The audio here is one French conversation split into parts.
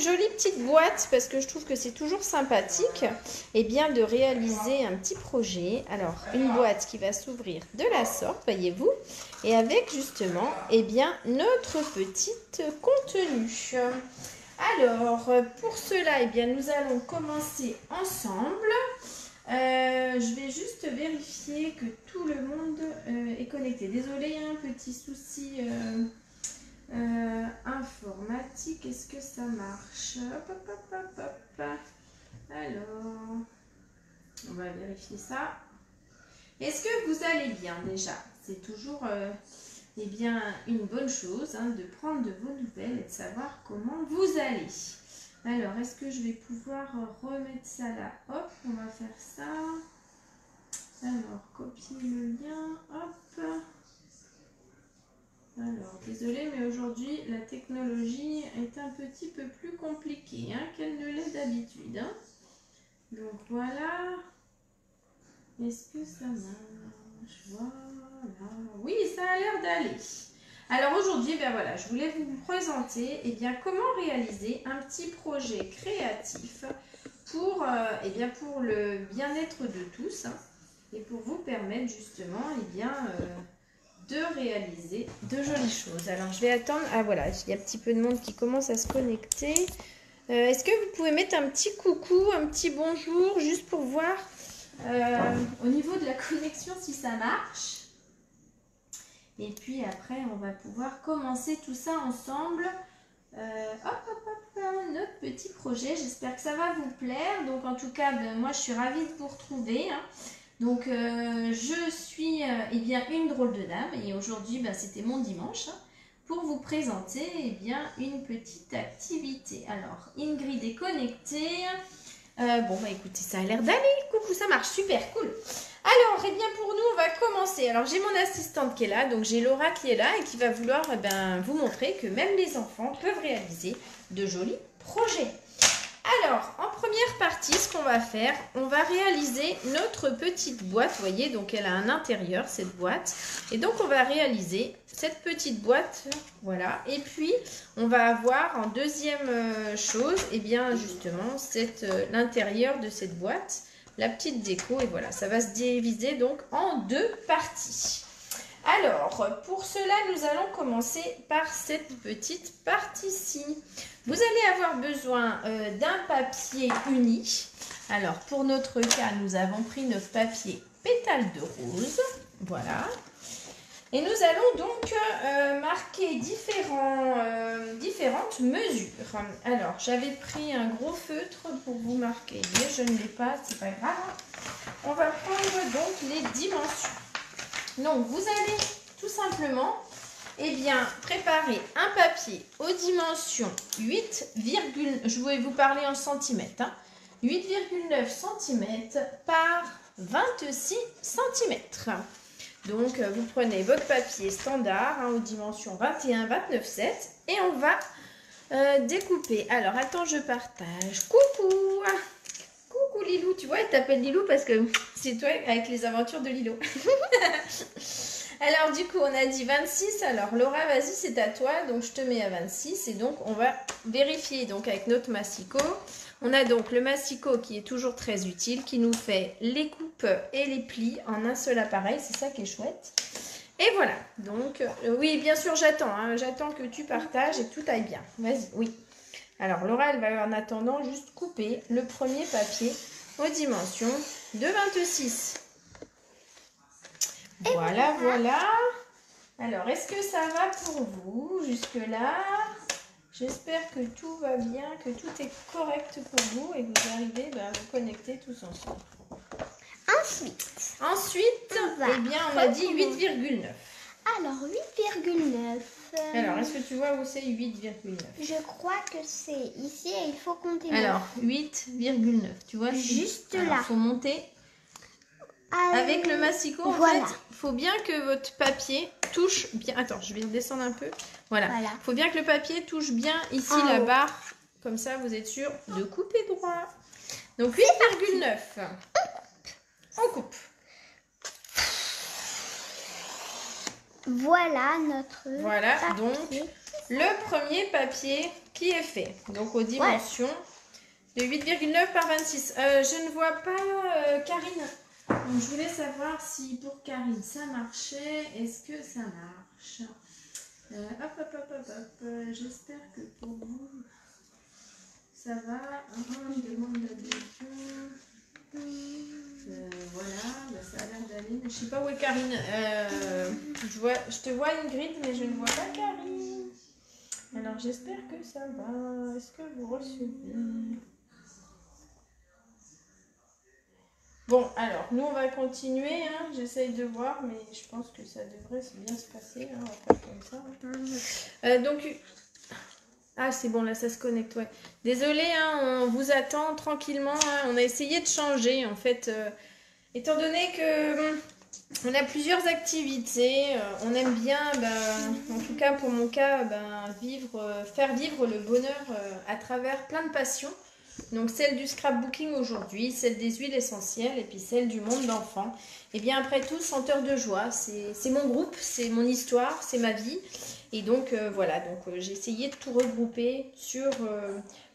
jolie petite boîte parce que je trouve que c'est toujours sympathique et bien de réaliser un petit projet. Alors, une boîte qui va s'ouvrir de la sorte, voyez-vous, et avec justement, eh bien, notre petite contenu. Alors, pour cela, eh bien, nous allons commencer ensemble. Je vais juste vérifier que tout le monde est connecté. Désolée, il y a un petit souci informatique. Est-ce que ça marche? Hop, hop, hop, hop, hop. Alors, on va vérifier ça. Est-ce que vous allez bien déjà? C'est toujours eh bien, une bonne chose hein, de prendre de vos nouvelles et de savoir comment vous allez. Alors, est-ce que je vais pouvoir remettre ça là? Hop, on va faire ça. Alors, copier le lien. Hop. Alors, désolé, mais aujourd'hui, la technologie est un petit peu plus compliquée hein, qu'elle ne l'est d'habitude. Hein. Donc, voilà. Est-ce que ça marche? Voilà. Oui, ça a l'air d'aller. Alors aujourd'hui, ben voilà, je voulais vous présenter eh bien, comment réaliser un petit projet créatif pour, eh bien, pour le bien-être de tous hein, et pour vous permettre justement eh bien, de réaliser de jolies choses. Alors je vais attendre, ah voilà, il y a un petit peu de monde qui commence à se connecter. Est-ce que vous pouvez mettre un petit coucou, un petit bonjour, juste pour voir au niveau de la connexion si ça marche? Et puis après, on va pouvoir commencer tout ça ensemble. Notre petit projet. J'espère que ça va vous plaire. Donc en tout cas, ben, moi je suis ravie de vous retrouver. Hein. Donc je suis eh bien, une drôle de dame. Et aujourd'hui, ben, c'était mon dimanche. Hein, pour vous présenter eh bien, une petite activité. Alors, Ingrid est connectée. Bon, bah écoutez, ça a l'air d'aller. Coucou, ça marche. Super, cool. Alors, eh bien pour nous, on va commencer. Alors, j'ai mon assistante qui est là, donc j'ai Laura qui est là et qui va vouloir eh ben, vous montrer que même les enfants peuvent réaliser de jolis projets. Alors, en première partie, ce qu'on va faire, on va réaliser notre petite boîte. Vous voyez, donc elle a un intérieur, cette boîte. Et donc, on va réaliser cette petite boîte, voilà. Et puis, on va avoir en deuxième chose, eh bien justement, l'intérieur de cette boîte. La petite déco et voilà, ça va se diviser donc en deux parties. Alors, pour cela, nous allons commencer par cette petite partie-ci. Vous allez avoir besoin d'un papier uni. Alors, pour notre cas, nous avons pris notre papier pétale de rose. Voilà. Et nous allons donc marquer différentes mesures. Alors, j'avais pris un gros feutre pour vous marquer. Mais je ne l'ai pas, c'est pas grave. On va prendre donc les dimensions. Donc, vous allez tout simplement eh bien, préparer un papier aux dimensions 8, je vais vous parler en centimètres. Hein, 8,9 cm par 26 cm. Donc, vous prenez votre papier standard hein, aux dimensions 21, 29, 7 et on va découper. Alors, attends, je partage. Coucou! Coucou Lilou, tu vois, elle t'appelle Lilou parce que c'est toi avec les aventures de Lilo. Alors, du coup, on a dit 26. Alors, Laura, vas-y, c'est à toi. Donc, je te mets à 26. Et donc, on va vérifier donc avec notre massicot. On a donc le massicot qui est toujours très utile, qui nous fait les coupes et les plis en un seul appareil. C'est ça qui est chouette. Et voilà. Donc, oui, bien sûr, j'attends. Hein, j'attends que tu partages et que tout aille bien. Vas-y, oui. Alors, Laura, elle va en attendant juste couper le premier papier aux dimensions de 26. Voilà, voilà. Alors, est-ce que ça va pour vous jusque-là? J'espère que tout va bien, que tout est correct pour vous et que vous arrivez à vous connecter tous ensemble. Ensuite, eh bien, on a dit 8,9. Alors, 8,9. Alors, est-ce que tu vois où c'est 8,9? Je crois que c'est ici et il faut compter. Alors, 8,9. Tu vois? Juste là. Il faut monter. Avec le massicot, voilà. En fait, il faut bien que votre papier touche bien. Attends, je vais redescendre un peu. Voilà. Il faut bien que le papier touche bien ici la barre. Comme ça, vous êtes sûr de couper droit. Donc 8,9. On coupe. Voilà notre Voilà, papier. donc le premier papier qui est fait. Donc aux dimensions de 8,9 par 26. Je ne vois pas Karine. Donc je voulais savoir si pour Karine ça marchait. Est-ce que ça marche? J'espère que pour vous ça va. Demande d'adhésion. Voilà, ça a l'air d'aller. Je sais pas où est Karine. Je te vois Ingrid, mais je ne vois pas Karine. Alors j'espère que ça va. Est-ce que vous recevez? Bon, alors nous on va continuer. Hein. J'essaye de voir, mais je pense que ça devrait bien se passer. Hein. On va faire comme ça. Donc. Ah, c'est bon, là, ça se connecte, ouais. Désolée, hein, on vous attend tranquillement. Hein. On a essayé de changer, en fait. Étant donné que on a plusieurs activités, on aime bien, en tout cas pour mon cas, faire vivre le bonheur à travers plein de passions. Donc celle du scrapbooking aujourd'hui, celle des huiles essentielles et puis celle du monde d'enfant. Et bien après tout, Senteur de joie, c'est mon groupe, c'est mon histoire, c'est ma vie. Et donc voilà, j'ai essayé de tout regrouper sur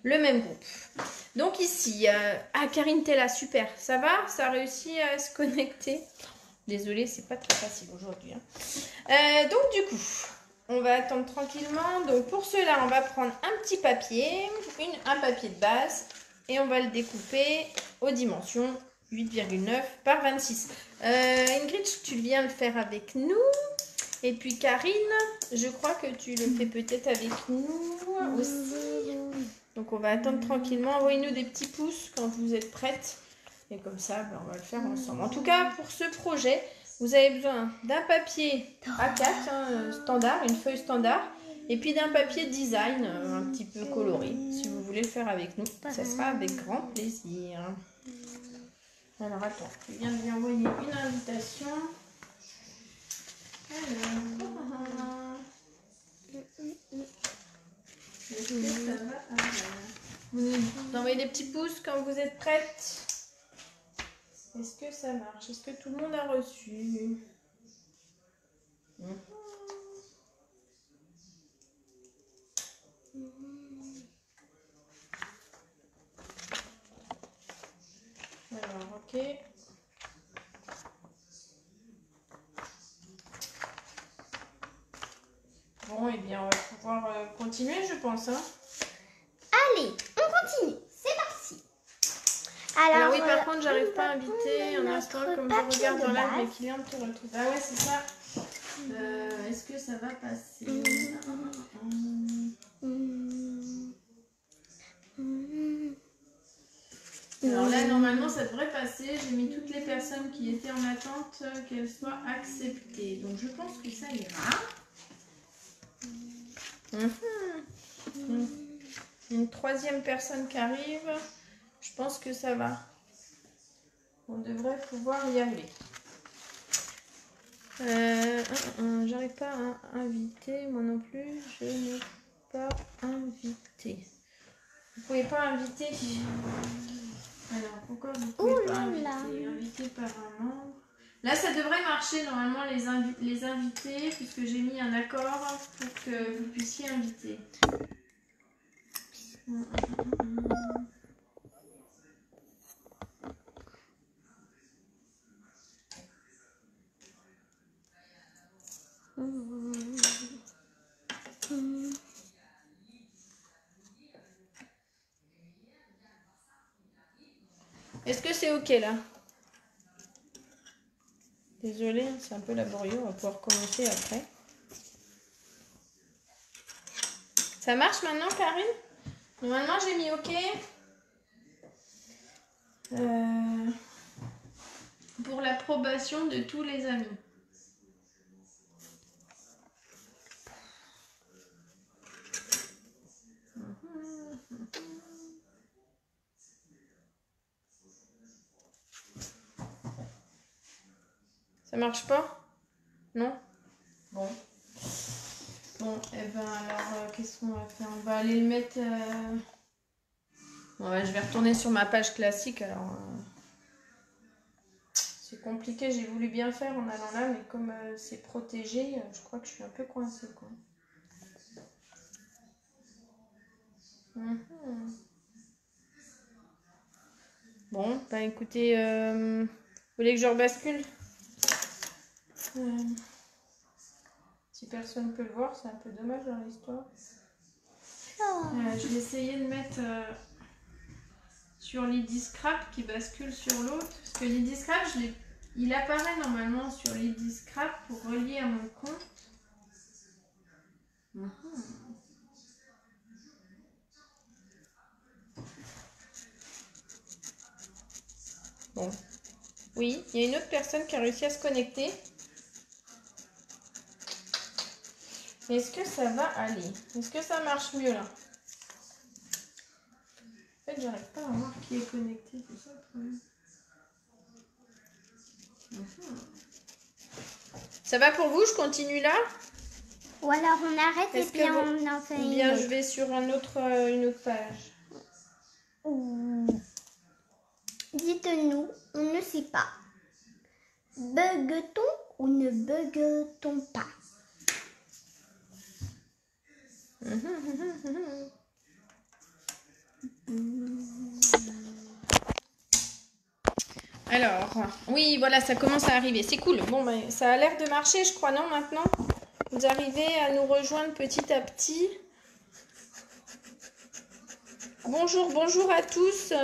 le même groupe. Donc ici, Karine, t'es là, super, ça va? Ça a réussi à se connecter? Désolée, c'est pas très facile aujourd'hui. Hein. Donc du coup, on va attendre tranquillement. Donc pour cela, on va prendre un petit papier, un papier de base, et on va le découper aux dimensions 8,9 par 26. Ingrid, tu viens le faire avec nous. Et puis Karine, je crois que tu le fais peut-être avec nous aussi. Donc on va attendre tranquillement. Envoyez-nous des petits pouces quand vous êtes prêtes. Et comme ça, on va le faire ensemble. En tout cas, pour ce projet, vous avez besoin d'un papier A4 standard, une feuille standard, et puis d'un papier design un petit peu coloré. Si vous voulez le faire avec nous, ça sera avec grand plaisir. Alors attends, je viens de lui envoyer une invitation. Est-ce que ça va? Vous envoyez des petits pouces quand vous êtes prêtes. Est-ce que ça marche? Est-ce que tout le monde a reçu? Alors, ok. Bon, et bien, on va pouvoir continuer, je pense. Hein. Allez, on continue. C'est parti. Alors oui, par contre, j'arrive pas à inviter un instant comme je regarde dans live, mes clients te retrouvent. Ah ouais, c'est ça. Est-ce que ça va passer? Alors là, normalement, ça devrait passer. J'ai mis toutes les personnes qui étaient en attente, qu'elles soient acceptées. Donc, je pense que ça ira. Une troisième personne qui arrive. Je pense que ça va. On devrait pouvoir y aller. J'arrive pas à inviter, moi non plus. Je n'ai pas invité. Vous pouvez pas inviter. Alors, pourquoi vous pouvez pas inviter? Invité par un membre. Là, ça devrait marcher normalement les invités, puisque j'ai mis un accord pour que vous puissiez inviter. Est-ce que c'est ok là? Désolée, c'est un peu laborieux, on va pouvoir commencer après. Ça marche maintenant, Karine? Normalement, j'ai mis ok. Pour l'approbation de tous les amis. Ça marche pas? Non? Bon. Bon, et ben alors, qu'est-ce qu'on va faire? On va aller le mettre... Ouais, je vais retourner sur ma page classique, alors... C'est compliqué, j'ai voulu bien faire en allant là, mais comme c'est protégé, je crois que je suis un peu coincée, quoi. Bon, bah écoutez, vous voulez que je rebascule? Si personne ne peut le voir, c'est un peu dommage dans l'histoire. Je vais essayer de mettre sur Lady Scrap qui bascule sur l'autre. Parce que Lady Scrap, il apparaît normalement sur Lady Scrap pour relier à mon compte. Bon. Oui, il y a une autre personne qui a réussi à se connecter. Est-ce que ça va aller? Est-ce que ça marche mieux là? En fait, j'arrive pas à voir qui est connecté, c'est ça le problème. Ça va pour vous? Je continue là? Ou alors on arrête et puis on en fait ou bien je vais sur une autre page. Dites-nous, on ne sait pas. Bug-t-on ou ne bug-t-on pas? Alors, oui, voilà, ça commence à arriver. C'est cool. Bon, ben, ça a l'air de marcher, je crois, non, maintenant? Vous arrivez à nous rejoindre petit à petit. Bonjour, bonjour à tous.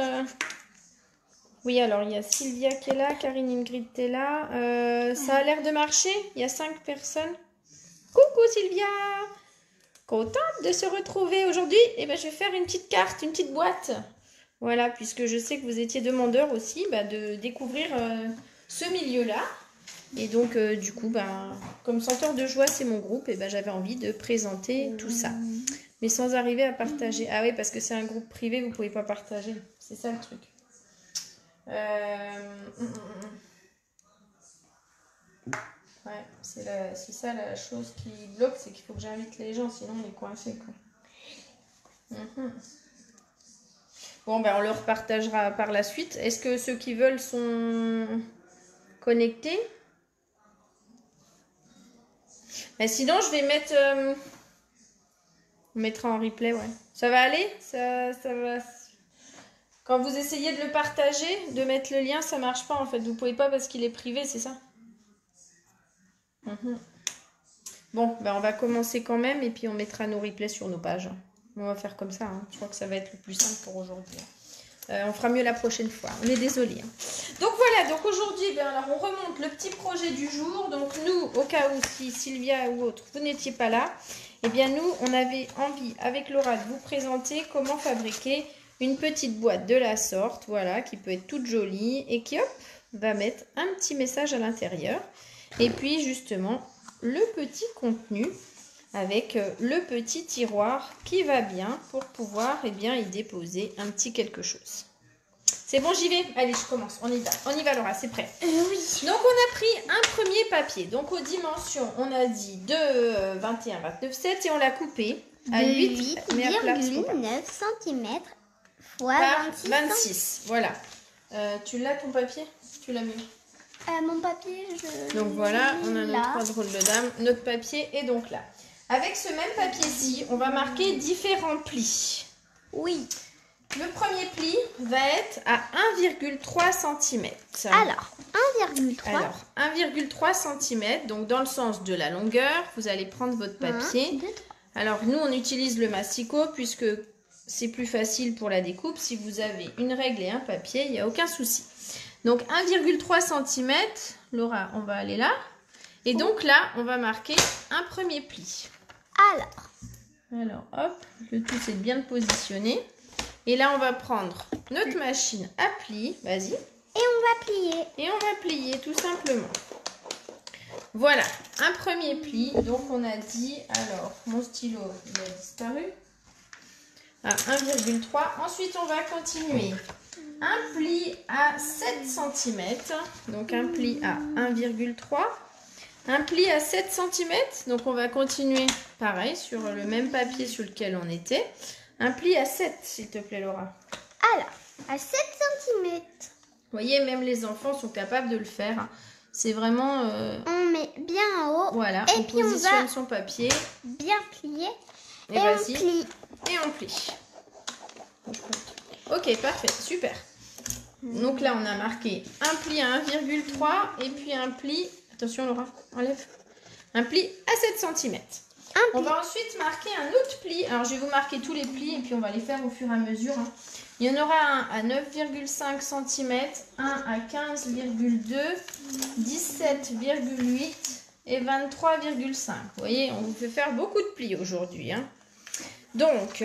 Oui, alors, il y a Sylvia qui est là, Karine Ingrid est là. Ça a l'air de marcher. Il y a 5 personnes. Coucou Sylvia! Contente de se retrouver aujourd'hui. Eh ben, je vais faire une petite carte, une petite boîte. Voilà, puisque je sais que vous étiez demandeur aussi de découvrir ce milieu-là. Et donc, du coup, comme Senteur de Joie, c'est mon groupe, et j'avais envie de présenter tout ça. Mais sans arriver à partager. Ah oui, parce que c'est un groupe privé, vous ne pouvez pas partager. C'est ça le truc. Ouais, c'est ça la chose qui bloque, c'est qu'il faut que j'invite les gens, sinon on est coincé, quoi. Bon, on leur partagera par la suite. Est-ce que ceux qui veulent sont connectés? Sinon, je vais mettre... on mettra en replay, ouais. Ça va aller? Ça va... Quand vous essayez de le partager, de mettre le lien, ça marche pas, en fait. Vous pouvez pas parce qu'il est privé, c'est ça? Bon, on va commencer quand même et puis on mettra nos replays sur nos pages. On va faire comme ça, hein. Je crois que ça va être le plus simple pour aujourd'hui. On fera mieux la prochaine fois. On est désolé. Hein. Donc voilà, donc aujourd'hui, alors on remonte le petit projet du jour. Donc nous, au cas où si Sylvia ou autre, vous n'étiez pas là, eh bien nous, on avait envie avec Laura de vous présenter comment fabriquer une petite boîte de la sorte, voilà, qui peut être toute jolie et qui, hop, va mettre un petit message à l'intérieur. Et puis justement, le petit contenu avec le petit tiroir qui va bien pour pouvoir y déposer un petit quelque chose. C'est bon, j'y vais? Allez, je commence. On y va Laura, c'est prêt? Oui. Donc, on a pris un premier papier. Donc, aux dimensions, on a dit de 21, 29, 7 et on l'a coupé à 8,9 cm fois par 26. Voilà. Tu l'as ton papier? Tu l'as mis? Mon papier, Donc, voilà, on a nos 3 drôles de dames. Notre papier est donc là. Avec ce même papier-ci, on va marquer différents plis. Oui. Le premier pli va être à 1,3 cm. Alors, 1,3. Alors, 1,3 cm, donc dans le sens de la longueur, vous allez prendre votre papier. 1, 2, 3. Alors, nous, on utilise le masticot puisque c'est plus facile pour la découpe. Si vous avez une règle et un papier, il n'y a aucun souci. Donc, 1,3 cm, Laura, on va aller là. Et donc là, on va marquer un premier pli. Alors, hop, le tout, c'est de bien le positionner. Et là, on va prendre notre machine à pli. Vas-y. Et on va plier. Et on va plier, tout simplement. Voilà, un premier pli. Donc, on a dit, alors, mon stylo, il a disparu. À 1,3. Ensuite, on va continuer. Un pli à 7 cm. Donc, un pli à 1,3. Un pli à 7 cm, donc on va continuer pareil sur le même papier sur lequel on était. Un pli à 7, s'il te plaît Laura. Alors, à 7 cm. Vous voyez, même les enfants sont capables de le faire. C'est vraiment... On met bien en haut. Voilà, et on puis positionne on va son papier. bien plier. Et on vas-y. plie. Et on plie. Ok, parfait, super. Donc là, on a marqué un pli à 1,3 et puis un pli, attention Laura, enlève, un pli à 7 cm. On va ensuite marquer un autre pli. Alors, je vais vous marquer tous les plis et puis on va les faire au fur et à mesure. Hein. Il y en aura un à 9,5 cm, un à 15,2, 17,8 et 23,5. Vous voyez, on vous fait faire beaucoup de plis aujourd'hui. Hein. Donc,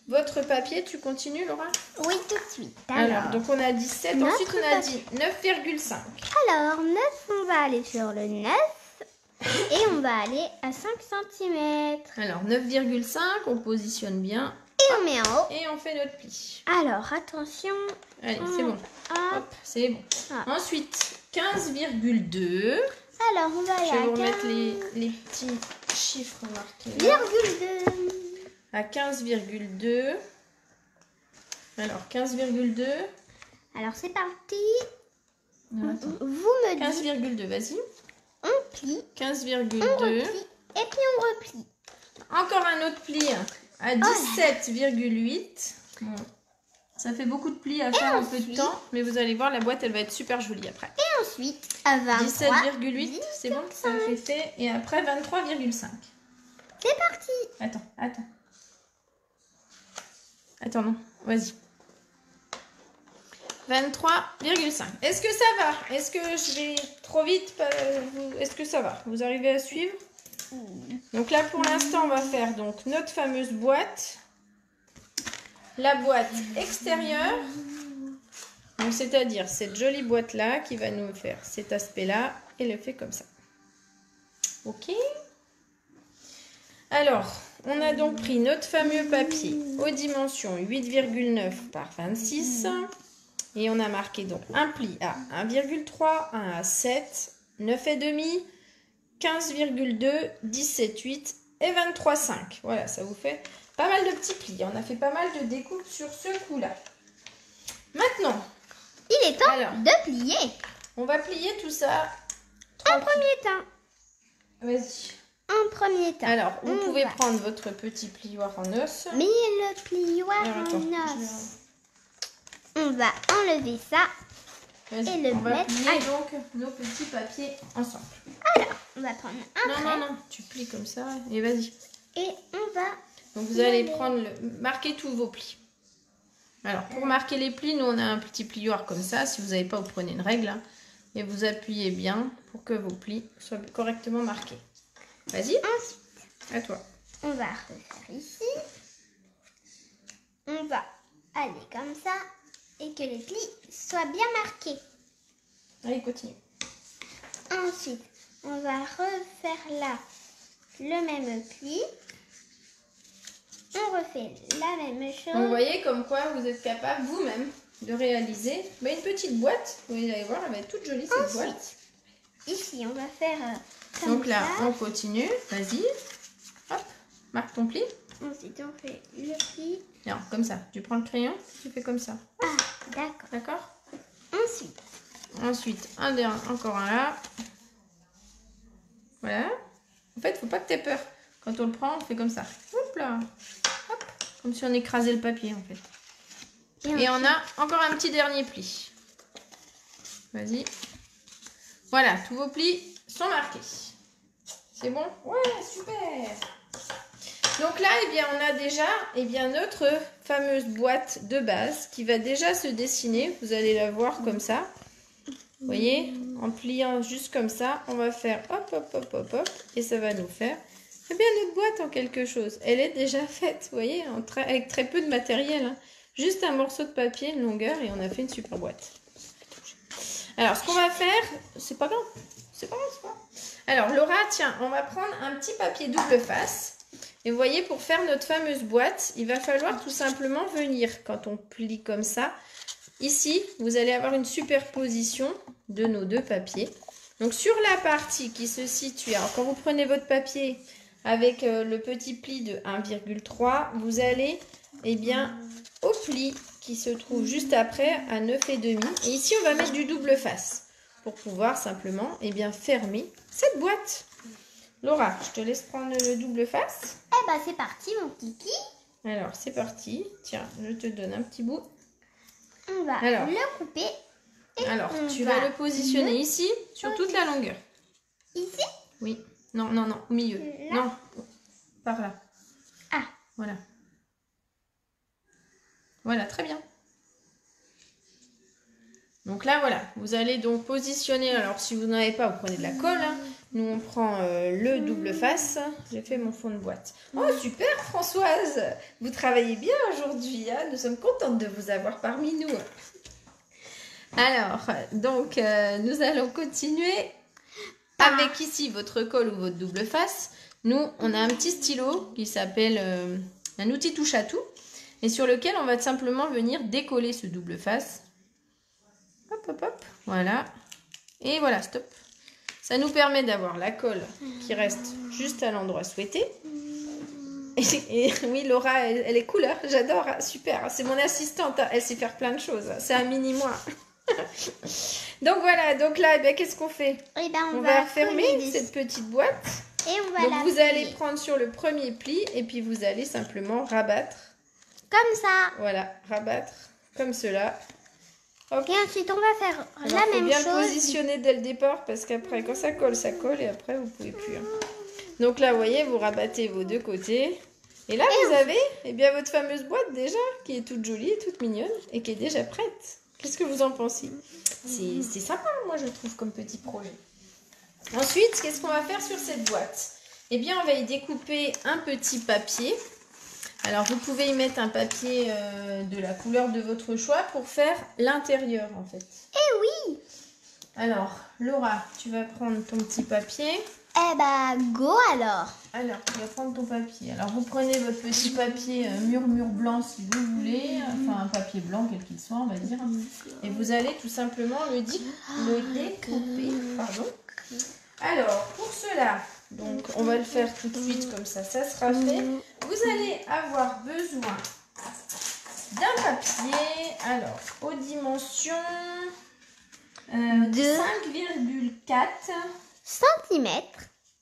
votre papier, tu continues Laura? Oui, tout de suite. Alors, donc on a dit 7, ensuite on a dit 9,5. Alors, 9, on va aller sur le 9 et on va aller à 5 cm. Alors, 9,5, on positionne bien Et on met en haut. et on fait notre pli. Alors, attention. Allez, c'est bon. Hop. Hop, c'est bon. Ah. Ensuite, 15,2. Alors, on va aller Je vais à vous remettre les petits chiffres marqués là. 15,2. À 15,2. Alors, 15,2. Alors, c'est parti. Non, attends. Vous me dites, 15,2, vas-y. on plie, 15,2. on replie et puis on replie. Encore un autre pli à 17,8. Bon. Ça fait beaucoup de plis à faire en peu de temps, mais vous allez voir, la boîte, elle va être super jolie après. Et ensuite, à 23. 17,8, c'est bon, ça fait fait. Et après, 23,5. C'est parti. Attends. Attends, non, vas-y. 23,5. Est-ce que ça va? Est-ce que je vais trop vite? Est-ce que ça va? Vous arrivez à suivre? Donc là, pour l'instant, on va faire donc notre fameuse boîte. La boîte extérieure. Donc, c'est-à-dire cette jolie boîte-là qui va nous faire cet aspect-là et le fait comme ça. Ok. Alors, on a donc pris notre fameux papier aux dimensions 8,9 par 26 et on a marqué donc un pli à 1,3, un à 7, 9,5, 15,2, 17,8 et 23,5. Voilà, ça vous fait pas mal de petits plis. On a fait pas mal de découpes sur ce coup-là. Maintenant, il est temps de plier. On va plier tout ça. En premier temps. Vas-y. En premier temps. Alors, vous pouvez prendre votre petit plioir en os. Mais le plioir Alors, en os. On va enlever ça et le on va mettre. plier donc nos petits papiers ensemble. Alors, on va prendre un trait. Non, tu plies comme ça et vas-y. Et on va... Donc, vous allez prendre marquer tous vos plis. Alors, pour marquer les plis, nous, on a un petit plioir comme ça. Si vous n'avez pas, vous prenez une règle. Hein, et vous appuyez bien pour que vos plis soient correctement marqués. Vas-y. Ensuite, à toi. On va refaire ici. On va aller comme ça et que les plis soient bien marqués. Allez, continue. Ensuite, on va refaire là le même pli. On refait la même chose. Donc, vous voyez comme quoi vous êtes capable vous-même de réaliser une petite boîte. Vous allez voir, elle va être toute jolie cette boîte. Ici, on va faire comme donc là, ça. on continue. Vas-y. Hop, marque ton pli. Ensuite, on fait le pli. Non, comme ça. Tu prends le crayon, tu fais comme ça. Ah, d'accord. D'accord? Ensuite, encore un là. Voilà. En fait, il ne faut pas que tu aies peur. Quand on le prend, on fait comme ça. Hop là. Hop. Comme si on écrasait le papier, en fait. Et on a encore un petit dernier pli. Vas-y. Voilà, tous vos plis sont marqués. C'est bon? Ouais, super. Donc là, on a déjà notre fameuse boîte de base qui va déjà se dessiner. Vous allez la voir comme ça. Vous voyez? En pliant juste comme ça, on va faire hop. Et ça va nous faire notre boîte en quelque chose. Elle est déjà faite, vous voyez, avec très peu de matériel. Hein. Juste un morceau de papier, une longueur, et on a fait une super boîte. Alors, ce qu'on va faire, c'est pas grave. Alors, Laura, tiens, on va prendre un petit papier double face. Et vous voyez, pour faire notre fameuse boîte, il va falloir tout simplement venir, quand on plie comme ça, ici, vous allez avoir une superposition de nos deux papiers. Donc, sur la partie qui se situe, alors quand vous prenez votre papier avec le petit pli de 1,3, vous allez, au pli qui se trouve juste après à 9,5. Et ici, on va mettre du double face pour pouvoir simplement, fermer cette boîte. Laura, je te laisse prendre le double face. c'est parti, mon kiki. Alors, c'est parti. Tiens, je te donne un petit bout. On va Alors. le couper. Et Alors, on tu va vas le positionner ici, sur toute la longueur. Ici? Oui. Non, non, non, au milieu. Là? Non, par là. Ah. Voilà. Voilà, très bien. Donc là, voilà. Vous allez donc positionner. Alors, si vous n'en avez pas, vous prenez de la colle. Hein. Nous, on prend le double face. J'ai fait mon fond de boîte. Oh, super, Françoise! Vous travaillez bien aujourd'hui. Hein. Nous sommes contentes de vous avoir parmi nous. Alors, donc, nous allons continuer avec ici votre colle ou votre double face. Nous, on a un petit stylo qui s'appelle un outil touche à tout et sur lequel on va simplement venir décoller ce double face. Hop, hop, hop, voilà. Et voilà, stop. Ça nous permet d'avoir la colle qui reste juste à l'endroit souhaité. Et oui, Laura, elle est cool, hein, j'adore, super. C'est mon assistante, hein, elle sait faire plein de choses. C'est un mini-moi. Donc voilà, donc là, eh qu'est-ce qu'on fait? Eh ben, on va fermer cette petite boîte. Et on va donc vous allez prendre sur le premier pli et puis vous allez simplement rabattre. Comme ça. Voilà, rabattre comme cela. Hop. Et ensuite, on va faire la même bien chose. Le positionner dès le départ parce qu'après, quand ça colle et après, vous pouvez plus. Hein. Donc là, vous voyez, vous rabattez vos deux côtés. Et là, vous avez bien votre fameuse boîte déjà qui est toute jolie, toute mignonne et qui est déjà prête. Qu'est-ce que vous en pensez? C'est sympa, moi, je trouve, comme petit projet. Ensuite, qu'est-ce qu'on va faire sur cette boîte? Eh bien, on va y découper un petit papier. Alors, vous pouvez y mettre un papier de la couleur de votre choix pour faire l'intérieur, en fait. Eh oui! Alors, Laura, tu vas prendre ton petit papier. Eh ben, go alors! Alors, tu vas prendre ton papier. Alors, vous prenez votre petit papier mur blanc si vous voulez. Enfin, un papier blanc, quel qu'il soit, on va dire. Et vous allez tout simplement le découper. Pardon. Alors, pour cela, donc, on va le faire tout de suite comme ça sera fait. Vous allez avoir besoin d'un papier, alors, aux dimensions de 5,4 cm.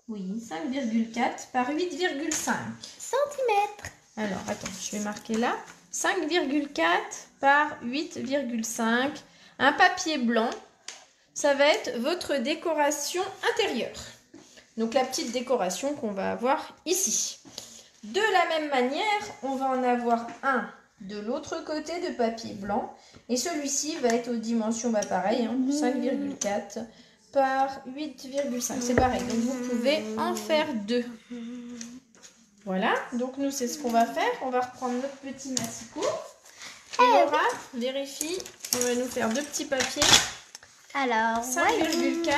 Oui, 5,4 par 8,5 cm. Alors, attends, je vais marquer là. 5,4 par 8,5. Un papier blanc. Ça va être votre décoration intérieure. Donc, la petite décoration qu'on va avoir ici. De la même manière, on va en avoir un de l'autre côté de papier blanc. Et celui-ci va être aux dimensions, pareil, hein, 5,4 par 8,5. C'est pareil, donc vous pouvez en faire deux. Voilà, donc nous, c'est ce qu'on va faire. On va reprendre notre petit massicot. Et Laura, vérifie, on va nous faire deux petits papiers. Alors, 5,4. 5,4.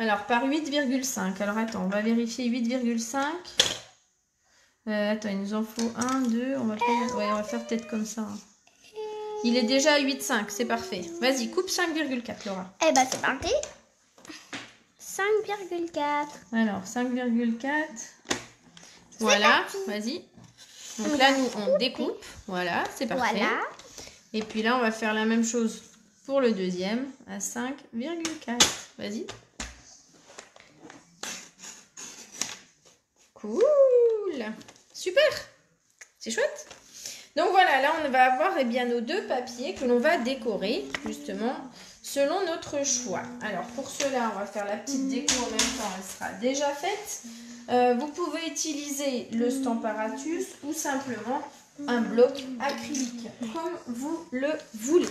Alors, par 8,5. Alors, attends, on va vérifier 8,5. Attends, il nous en faut 1, 2. On va faire, on va faire peut-être comme ça. Hein. Il est déjà à 8,5. C'est parfait. Vas-y, coupe 5,4, Laura. Eh ben, c'est parti. 5,4. Alors, 5,4. Voilà, vas-y. Donc là, nous, on découpe. Voilà, c'est parfait. Voilà. Et puis là, on va faire la même chose pour le deuxième à 5,4. Vas-y. Cool. Super. C'est chouette. Donc voilà, là, on va avoir nos deux papiers que l'on va décorer, justement, selon notre choix. Alors, pour cela, on va faire la petite déco en même temps. Elle sera déjà faite. Vous pouvez utiliser le Stamparatus ou simplement un bloc acrylique, comme vous le voulez.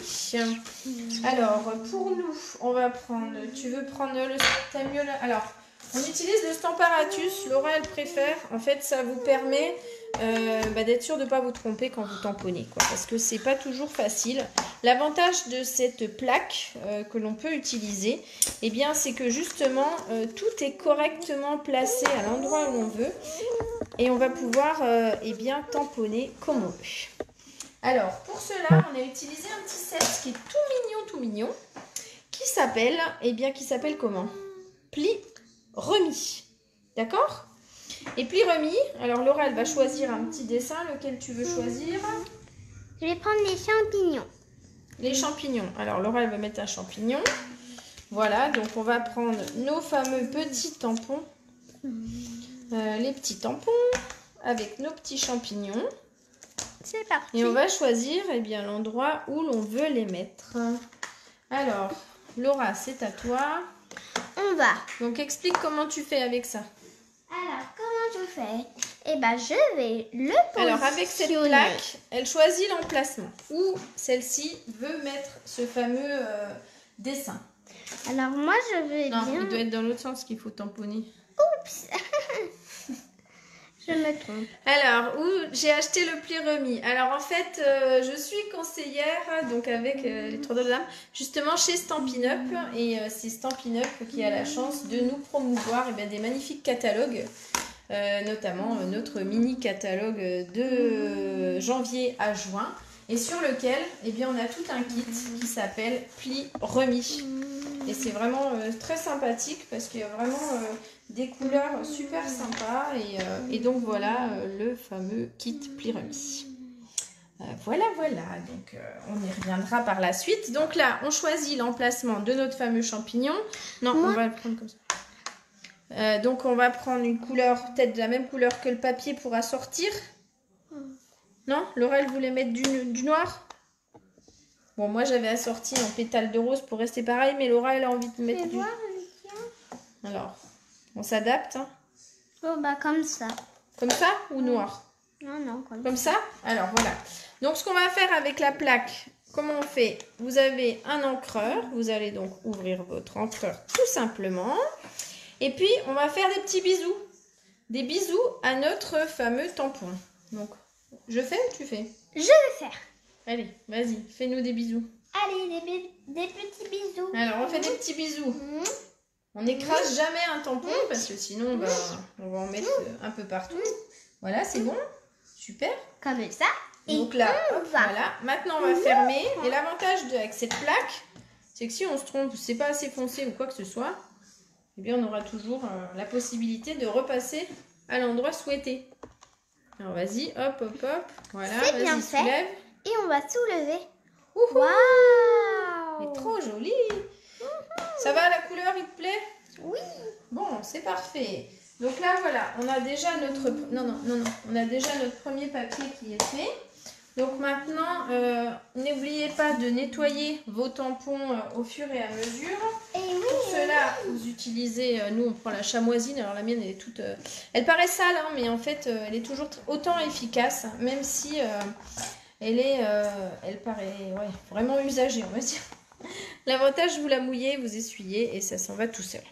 Alors, pour nous, on va prendre... Tu veux prendre le... T'as mieux là. Alors, on utilise le Stamparatus. Laura, elle préfère. En fait, ça vous permet d'être sûr de ne pas vous tromper quand vous tamponnez, quoi, parce que c'est pas toujours facile. L'avantage de cette plaque que l'on peut utiliser, eh bien, c'est que justement, tout est correctement placé à l'endroit où l'on veut. Et on va pouvoir tamponner comme on veut. Alors, pour cela, on a utilisé un petit set qui est tout mignon, qui s'appelle comment? Pli remis. D'accord? Et pli remis, alors Laura, elle va choisir un petit dessin, lequel tu veux choisir? Je vais prendre les champignons. Les champignons. Alors Laura, elle va mettre un champignon. Voilà, donc on va prendre nos fameux petits tampons. Les petits tampons. avec nos petits champignons. C'est parti. Et on va choisir eh bien, l'endroit où l'on veut les mettre. Alors, Laura, c'est à toi. On va. Donc, explique comment tu fais avec ça. Alors, comment je fais? Eh ben, je vais le positionner. Alors, avec cette plaque, elle choisit l'emplacement où celle-ci veut mettre ce fameux dessin. Alors, moi, je vais Non, bien... il doit être dans l'autre sens qu'il faut tamponner. Oups. Je me trompe. Alors, où j'ai acheté le pli remis. Alors, en fait, je suis conseillère, donc avec les trois dames, justement chez Stampin' Up. Et c'est Stampin' Up qui a la chance de nous promouvoir eh bien, des magnifiques catalogues. Notamment notre mini catalogue de janvier à juin. Et sur lequel, eh bien, on a tout un kit qui s'appelle pli remis. Et c'est vraiment très sympathique parce qu'il y a vraiment des couleurs super sympas. Et donc voilà le fameux kit pli remis. Voilà. Donc on y reviendra par la suite. Donc là, on choisit l'emplacement de notre fameux champignon. Non, on va le prendre comme ça. Donc on va prendre une couleur, peut-être de la même couleur que le papier pour assortir. Non, Laura, elle voulait mettre du noir. Bon, moi, j'avais assorti en pétales de rose pour rester pareil, mais Laura, elle a envie de mettre du... Alors, on s'adapte. Hein. Oh, bah, comme ça. Comme ça ou noir? Non, comme ça. Alors, voilà. Donc, ce qu'on va faire avec la plaque, comment on fait? Vous avez un encreur. Vous allez donc ouvrir votre encreur tout simplement. Et puis, on va faire des petits bisous. Des bisous à notre fameux tampon. Donc, je fais ou tu fais? Je vais faire. Allez, vas-y, fais-nous des bisous. Allez, des petits bisous. Alors, on fait des petits bisous. On n'écrase jamais un tampon parce que sinon, on va en mettre un peu partout. Voilà, c'est bon. Super. Comme ça. Donc là, hop, voilà. Maintenant, on va fermer. Et l'avantage avec cette plaque, c'est que si on se trompe, c'est pas assez foncé ou quoi que ce soit, eh bien, on aura toujours la possibilité de repasser à l'endroit souhaité. Alors, vas-y, hop. Voilà, c'est bien fait. Soulève. Et on va soulever. Waouh! Wow. C'est trop joli. Ça va, la couleur, il te plaît? Oui. Bon, c'est parfait. Donc là, voilà, on a déjà notre... Non. On a déjà notre premier papier qui est fait. Donc maintenant, n'oubliez pas de nettoyer vos tampons au fur et à mesure. Et oui, pour cela, vous utilisez... nous, on prend la chamoisine. Alors la mienne, elle est toute... elle paraît sale, hein, mais en fait, elle est toujours autant efficace. Même si elle paraît vraiment usagée, on va dire. L'avantage, vous la mouillez, vous essuyez et ça s'en va tout seul.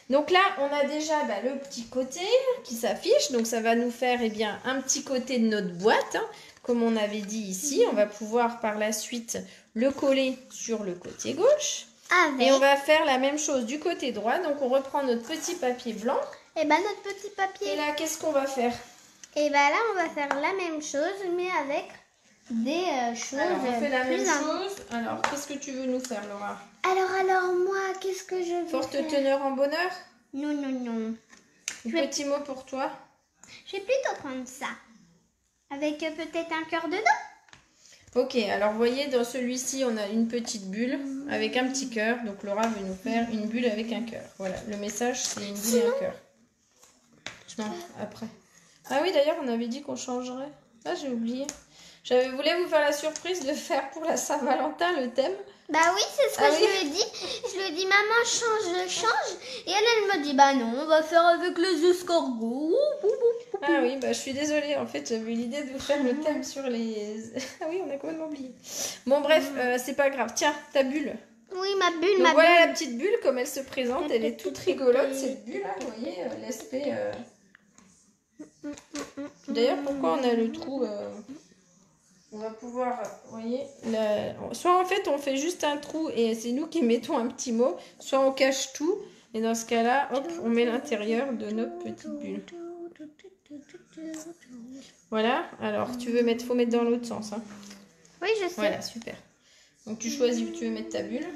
Donc là, on a déjà le petit côté qui s'affiche. Donc ça va nous faire un petit côté de notre boîte. Hein. Comme on avait dit ici, on va pouvoir par la suite le coller sur le côté gauche. Et on va faire la même chose du côté droit. Donc on reprend notre petit papier blanc. Et notre petit papier. Et là, qu'est-ce qu'on va faire? Et là, on va faire la même chose, mais avec des choses. Alors, on fait la même chose. Alors, qu'est-ce que tu veux nous faire, Laura? Alors, moi, qu'est-ce que je veux Forte faire? teneur en bonheur? Non. Petit mot pour toi? Je vais plutôt prendre ça. Avec peut-être un cœur dedans. Ok, alors vous voyez, dans celui-ci, on a une petite bulle avec un petit cœur. Donc, Laura veut nous faire une bulle avec un cœur. Voilà, le message, c'est une bulle et un cœur. Non, après. Ah oui, d'ailleurs, on avait dit qu'on changerait. Ah, j'ai oublié. Je voulais vous faire la surprise de faire pour la Saint-Valentin le thème. Bah oui, c'est ce que je lui ai dit. Je lui ai dit, maman, change. Et elle me dit, bah non, on va faire avec les escargots. Ah oui, je suis désolée. En fait, j'avais eu l'idée de vous faire le thème sur les... Ah oui, on a complètement oublié. Bon, bref, c'est pas grave. Tiens, ta bulle. Oui, ma bulle, Donc voilà la petite bulle, comme elle se présente. Elle est toute rigolote, cette bulle. Hein, vous voyez, l'aspect... D'ailleurs, pourquoi on a le trou on va pouvoir, vous voyez, soit en fait on fait juste un trou et c'est nous qui mettons un petit mot, soit on cache tout et dans ce cas-là, hop, on met l'intérieur de notre petite bulle. Voilà, alors faut mettre dans l'autre sens. Hein. Oui, je sais. Voilà, super. Donc tu choisis où tu veux mettre ta bulle.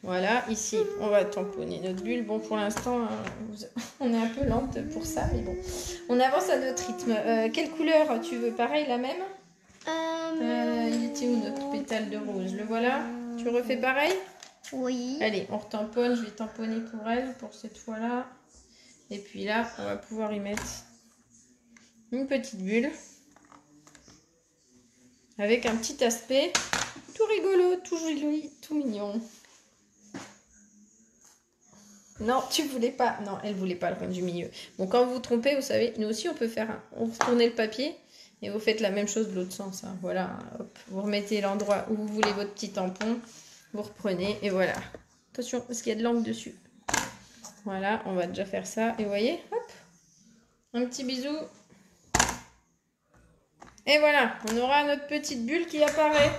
Voilà, ici, on va tamponner notre bulle. Bon, pour l'instant, on est un peu lente pour ça, mais bon. On avance à notre rythme. Quelle couleur tu veux? Pareil, la même? Il était où notre pétale de rose? Le voilà? Tu refais pareil? Oui. Allez, on retamponne. Je vais tamponner pour elle, pour cette fois-là. Et puis là, on va pouvoir y mettre une petite bulle avec un petit aspect tout rigolo, tout joli, tout mignon. Non, tu voulais pas. Non, elle voulait pas le rond du milieu. Bon, quand vous vous trompez, vous savez, nous aussi on peut faire un. On retourne le papier et vous faites la même chose de l'autre sens. Hein. Voilà, hop. Vous remettez l'endroit où vous voulez votre petit tampon. Vous reprenez et voilà. Attention, parce qu'il y a de l'encre dessus. Voilà, on va déjà faire ça. Et vous voyez, hop, un petit bisou. Et voilà, on aura notre petite bulle qui apparaît.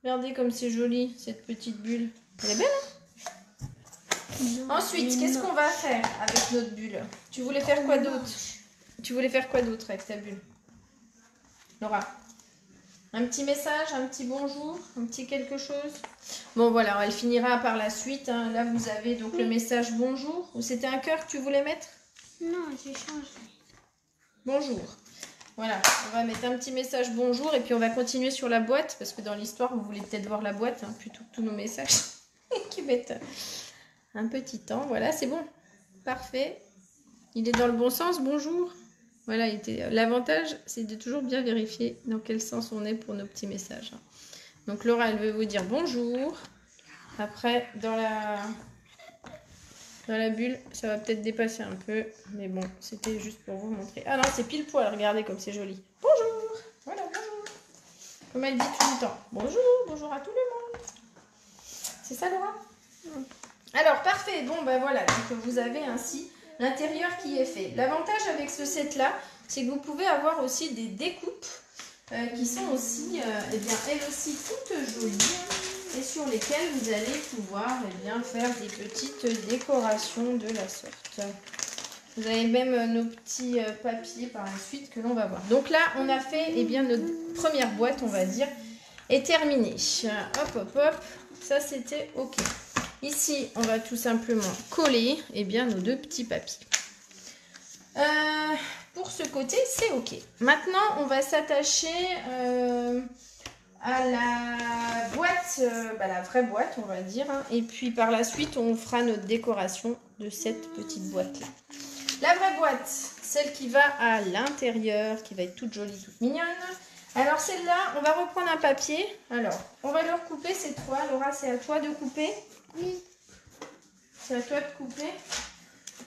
Regardez comme c'est joli, cette petite bulle. Elle est belle, hein? Ensuite, qu'est-ce qu'on va faire avec notre bulle? Tu voulais faire quoi d'autre? Tu voulais faire quoi d'autre avec ta bulle, Laura? Un petit message, un petit bonjour, un petit quelque chose? Bon, voilà, elle finira par la suite. Hein. Là, vous avez donc le message bonjour. Ou c'était un cœur que tu voulais mettre? Non, j'ai changé. Bonjour. Voilà, on va mettre un petit message bonjour et puis on va continuer sur la boîte parce que dans l'histoire, vous voulez peut-être voir la boîte hein, plutôt que tous nos messages qui mettent un petit temps. Voilà, c'est bon. Parfait. Il est dans le bon sens, bonjour. Voilà, l'avantage, c'est de toujours bien vérifier dans quel sens on est pour nos petits messages. Donc Laura, elle veut vous dire bonjour. Après, dans la bulle, ça va peut-être dépasser un peu. Mais bon, c'était juste pour vous montrer. Ah non, c'est pile poil, regardez comme c'est joli. Bonjour. Voilà, bonjour. Comme elle dit tout le temps. Bonjour, bonjour à tout le monde. C'est ça, Laura? Alors, parfait. Bon, ben voilà. Donc, vous avez ainsi l'intérieur qui est fait. L'avantage avec ce set-là, c'est que vous pouvez avoir aussi des découpes qui sont aussi, eh bien, elles aussi toutes jolies et sur lesquelles vous allez pouvoir eh bien, faire des petites décorations de la sorte. Vous avez même nos petits papiers par la suite que l'on va voir. Donc là, on a fait eh bien, notre première boîte, on va dire, est terminée. Hop, hop, hop. Ça, c'était OK. Ici, on va tout simplement coller eh bien, nos deux petits papiers. Pour ce côté, c'est OK. Maintenant, on va s'attacher à la boîte, la vraie boîte, on va dire. Hein. Et puis, par la suite, on fera notre décoration de cette petite boîte-là. La vraie boîte, celle qui va à l'intérieur, qui va être toute jolie, toute mignonne. Alors, celle-là, on va reprendre un papier. Alors, on va le recouper cette fois. Laura, c'est à toi de couper. Oui. C'est à toi de couper.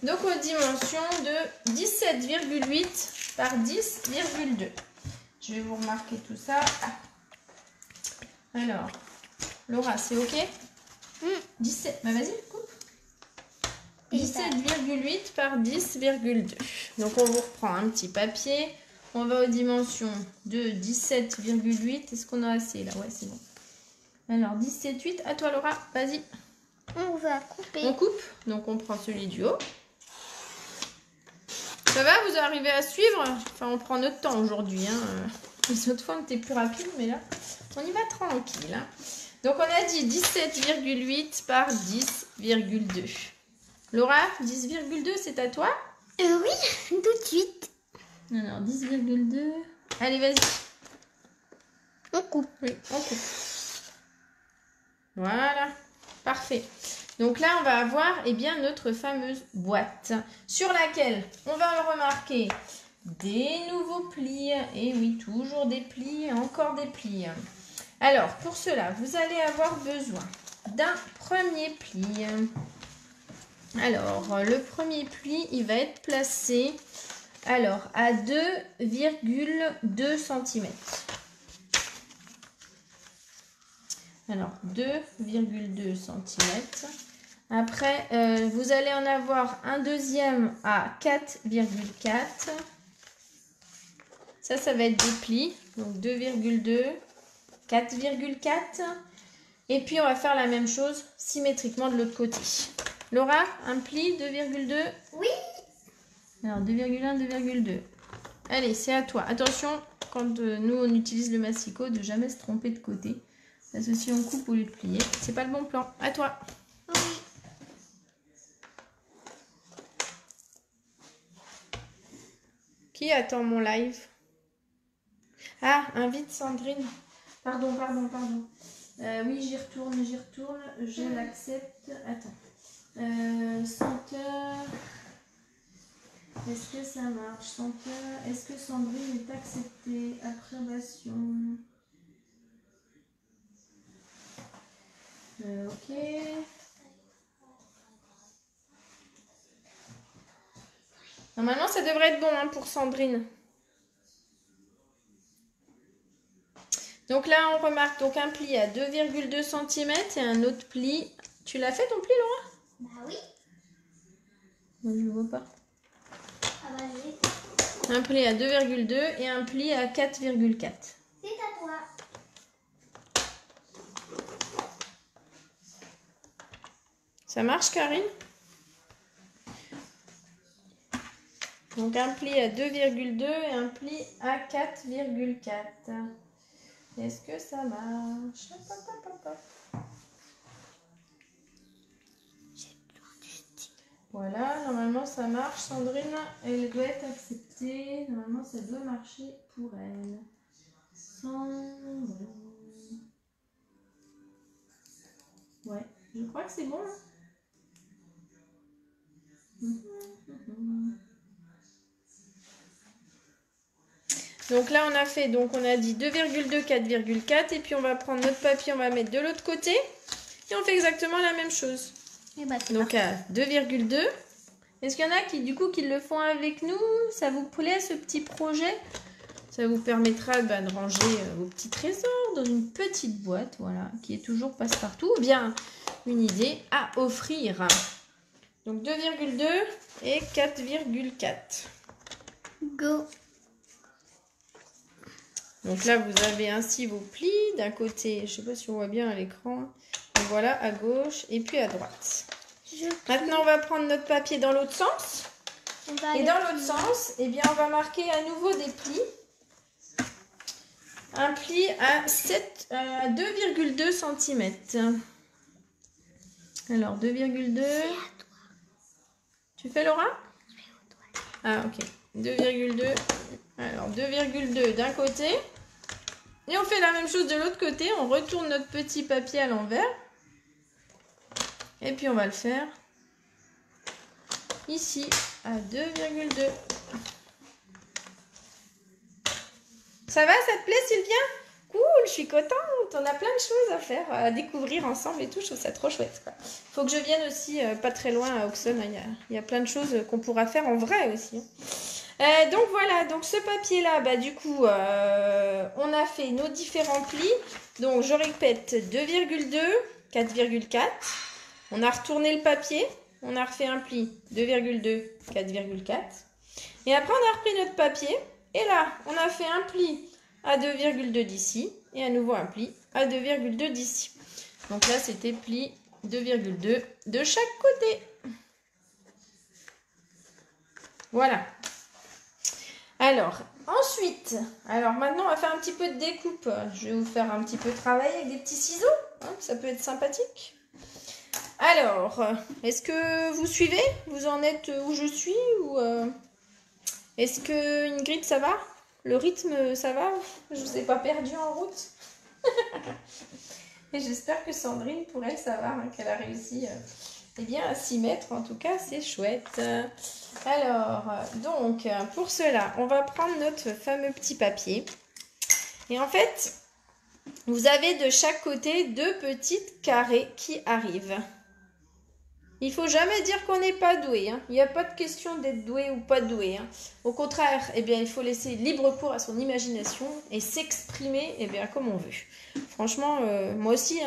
Donc aux dimensions de 17,8 par 10,2. Je vais vous remarquer tout ça. Alors, Laura, c'est OK? 17. Bah vas-y, coupe. 17,8 par 10,2. Donc on vous reprend un petit papier. On va aux dimensions de 17,8. Est-ce qu'on a assez là? Ouais, c'est bon. Alors 17,8. À toi Laura, vas-y. On va couper. On coupe. Donc on prend celui du haut. Ça va, vous arrivez à suivre? Enfin, on prend notre temps aujourd'hui. Hein. Les autres fois, on était plus rapide, mais là, on y va tranquille. Hein. Donc, on a dit 17,8 par 10,2. Laura, 10,2, c'est à toi? Oui, tout de suite. Alors, 10,2. Allez, vas-y. On coupe. Oui, on coupe. Voilà, parfait. Donc là, on va avoir eh bien, notre fameuse boîte sur laquelle on va remarquer des nouveaux plis. Et oui, toujours des plis, encore des plis. Alors, pour cela, vous allez avoir besoin d'un premier pli. Alors, le premier pli, il va être placé alors, à 2,2 cm. Alors, 2,2 cm. Après, vous allez en avoir un deuxième à 4,4. Ça va être des plis. Donc 2,2, 4,4. Et puis, on va faire la même chose symétriquement de l'autre côté. Laura, un pli 2,2. Oui. Alors 2,1, 2,2. Allez, c'est à toi. Attention, quand nous, on utilise le massicot, de jamais se tromper de côté. Parce que si on coupe au lieu de plier, c'est pas le bon plan. À toi. Oui. Qui attend mon live? Ah, invite Sandrine. Pardon. Oui, j'y retourne. Je l'accepte. Attends. Senteur. Est-ce que ça marche? Est-ce que Sandrine est acceptée? Approbation. Ok. Normalement, ça devrait être bon hein, pour Sandrine. Donc là, on remarque donc un pli à 2,2 cm et un autre pli. Tu l'as fait ton pli, Laura? Bah oui. Non, je ne vois pas. Ah bah oui. Un pli à 2,2 et un pli à 4,4. C'est à toi. Ça marche, Karine? Donc un pli à 2,2 et un pli à 4,4. Est-ce que ça marche? Voilà, normalement ça marche. Sandrine, elle doit être acceptée. Normalement ça doit marcher pour elle. Sandrine. Ouais, je crois que c'est bon. Hein. Donc là on a fait, donc on a dit 2,2, 4,4 et puis on va prendre notre papier, on va mettre de l'autre côté et on fait exactement la même chose. Et bah, donc à 2,2. Est-ce qu'il y en a qui du coup qui le font avec nous? Ça vous plaît ce petit projet? Ça vous permettra de ranger vos petits trésors dans une petite boîte, voilà, qui est toujours passe-partout. Ou bien une idée à offrir. Donc 2,2 et 4,4. Go. Donc là, vous avez ainsi vos plis d'un côté, je ne sais pas si on voit bien à l'écran. Donc voilà, à gauche et puis à droite. Maintenant, on va prendre notre papier dans l'autre sens. Et dans l'autre sens, eh bien, on va marquer à nouveau des plis. Un pli à 2,2 cm. Alors, 2,2. Tu fais, Laura? Ah, ok. 2,2. Alors, 2,2 d'un côté. Et on fait la même chose de l'autre côté. On retourne notre petit papier à l'envers. Et puis, on va le faire ici à 2,2. Ça va, ça te plaît, Sylvia? Cool, je suis contente. On a plein de choses à faire, à découvrir ensemble et tout. Je trouve ça trop chouette. Il faut que je vienne aussi pas très loin à Auxonne. Il y a plein de choses qu'on pourra faire en vrai aussi. Donc voilà, donc ce papier-là, du coup, on a fait nos différents plis. Donc je répète, 2,2, 4,4. On a retourné le papier. On a refait un pli 2,2, 4,4. Et après, on a repris notre papier. Et là, on a fait un pli à 2,2 d'ici. Et à nouveau un pli à 2,2 d'ici. Donc là, c'était pli 2,2 de chaque côté. Voilà. Alors, ensuite, maintenant, on va faire un petit peu de découpe. Je vais vous faire un petit peu travailler avec des petits ciseaux. Hein, ça peut être sympathique. Alors, est-ce que vous suivez? Vous en êtes où je suis ou est-ce que Ingrid, ça va? Le rythme, ça va? Je ne vous ai pas perdu en route? Et j'espère que Sandrine, pour elle, ça va, hein, qu'elle a réussi à s'y mettre. En tout cas, c'est chouette. Alors, donc, pour cela, on va prendre notre fameux petit papier. Et en fait, vous avez de chaque côté 2 petites carrés qui arrivent. Il ne faut jamais dire qu'on n'est pas doué. Hein. Il n'y a pas de question d'être doué ou pas doué. Hein. Au contraire, il faut laisser libre cours à son imagination et s'exprimer comme on veut. Franchement, moi aussi,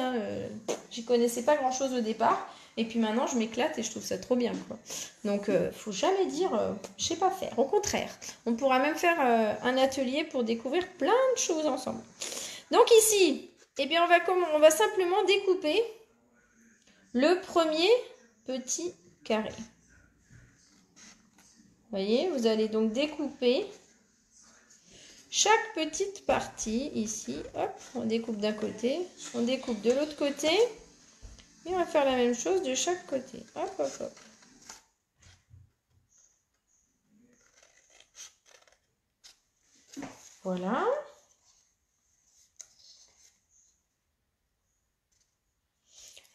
j'y connaissais pas grand-chose au départ. Et puis maintenant, je m'éclate et je trouve ça trop bien. Quoi. Donc, faut jamais dire je sais pas faire. Au contraire, on pourra même faire un atelier pour découvrir plein de choses ensemble. Donc ici, on va simplement découper le premier petit carré. Vous voyez, vous allez donc découper chaque petite partie ici. Hop, on découpe d'un côté, on découpe de l'autre côté. Et on va faire la même chose de chaque côté. Hop, hop, hop. Voilà.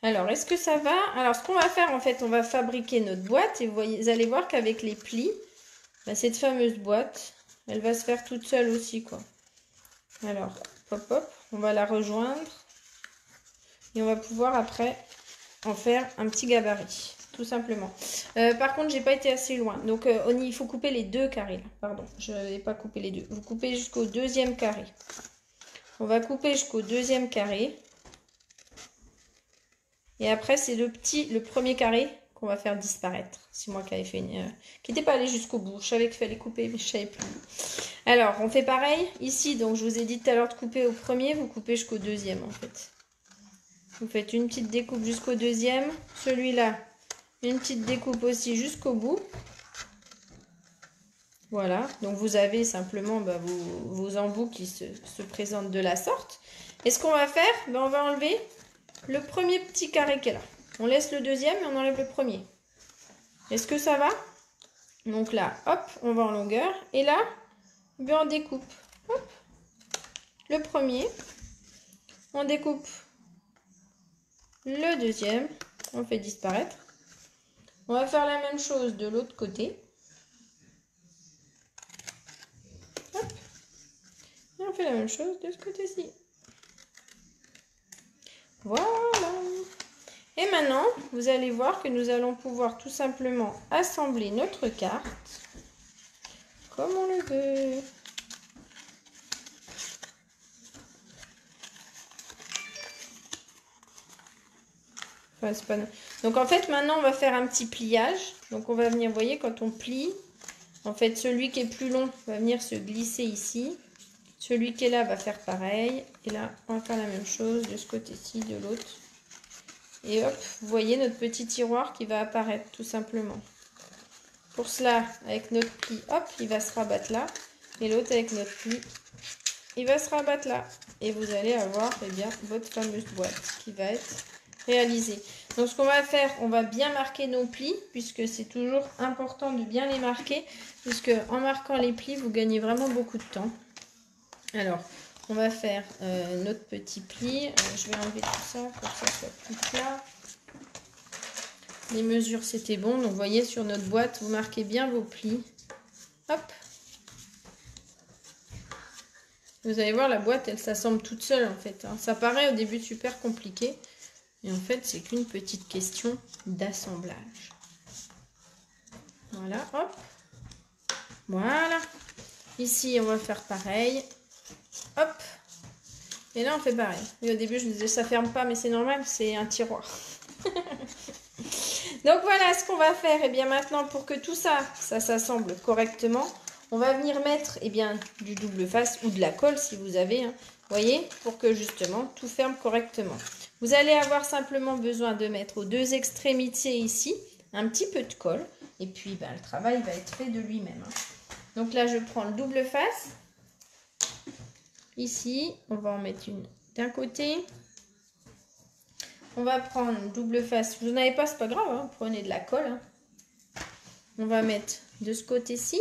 Alors, est-ce que ça va? Alors, ce qu'on va faire, en fait, on va fabriquer notre boîte. Et vous allez voir qu'avec les plis, cette fameuse boîte, elle va se faire toute seule aussi, quoi. Alors, hop, hop, on va la rejoindre. Et on va pouvoir après en faire un petit gabarit, tout simplement. Par contre, j'ai pas été assez loin. Donc, il faut couper les deux carrés. Là. Pardon, je n'ai pas coupé les deux. Vous coupez jusqu'au deuxième carré. On va couper jusqu'au deuxième carré. Et après, c'est le premier carré qu'on va faire disparaître. C'est moi qui avais fait qui n'était pas allé jusqu'au bout. Je savais qu'il fallait couper, mais je savais plus. Alors, on fait pareil. Ici, donc, je vous ai dit tout à l'heure de couper au premier. Vous coupez jusqu'au deuxième, en fait. Vous faites une petite découpe jusqu'au deuxième. Celui-là, une petite découpe aussi jusqu'au bout. Voilà. Donc, vous avez simplement vos embouts qui se présentent de la sorte. Et ce qu'on va faire, on va enlever le premier petit carré qui est là. On laisse le deuxième et on enlève le premier. Est-ce que ça va? Donc là, hop, on va en longueur. Et là, on découpe. Hop, le premier. On découpe le deuxième. On fait disparaître. On va faire la même chose de l'autre côté. Hop. Et on fait la même chose de ce côté-ci. Voilà. Et maintenant, vous allez voir que nous allons pouvoir tout simplement assembler notre carte comme on le veut. Enfin, c'est pas... Donc en fait, maintenant, on va faire un petit pliage. Donc on va venir, vous voyez, quand on plie, en fait, celui qui est plus long va venir se glisser ici. Celui qui est là va faire pareil. Et là, on va faire la même chose de ce côté-ci, de l'autre. Et hop, vous voyez notre petit tiroir qui va apparaître tout simplement. Pour cela, avec notre pli, hop, il va se rabattre là. Et l'autre avec notre pli, il va se rabattre là. Et vous allez avoir votre fameuse boîte qui va être réalisée. Donc ce qu'on va faire, on va bien marquer nos plis, puisque c'est toujours important de bien les marquer. Puisque en marquant les plis, vous gagnez vraiment beaucoup de temps. Alors, on va faire notre petit pli. Je vais enlever tout ça pour que ça soit plus plat. Les mesures, c'était bon. Donc, vous voyez, sur notre boîte, vous marquez bien vos plis. Hop. Vous allez voir, la boîte, elle s'assemble toute seule, en fait. Ça paraît au début super compliqué. Et en fait, c'est qu'une petite question d'assemblage. Voilà, hop. Voilà. Ici, on va faire pareil. Hop. Et là, on fait pareil. Et au début, je me disais, ça ferme pas, mais c'est normal, c'est un tiroir. Donc, voilà ce qu'on va faire. Et bien maintenant, pour que tout ça s'assemble correctement, on va venir mettre du double face ou de la colle, si vous avez. Vous voyez, pour que justement, tout ferme correctement. Vous allez avoir simplement besoin de mettre aux deux extrémités ici, un petit peu de colle. Et puis, le travail va être fait de lui-même. Donc là, je prends le double face. Ici, on va en mettre une d'un côté. On va prendre une double face. Si vous n'en avez pas, c'est pas grave. Prenez de la colle. On va mettre de ce côté-ci.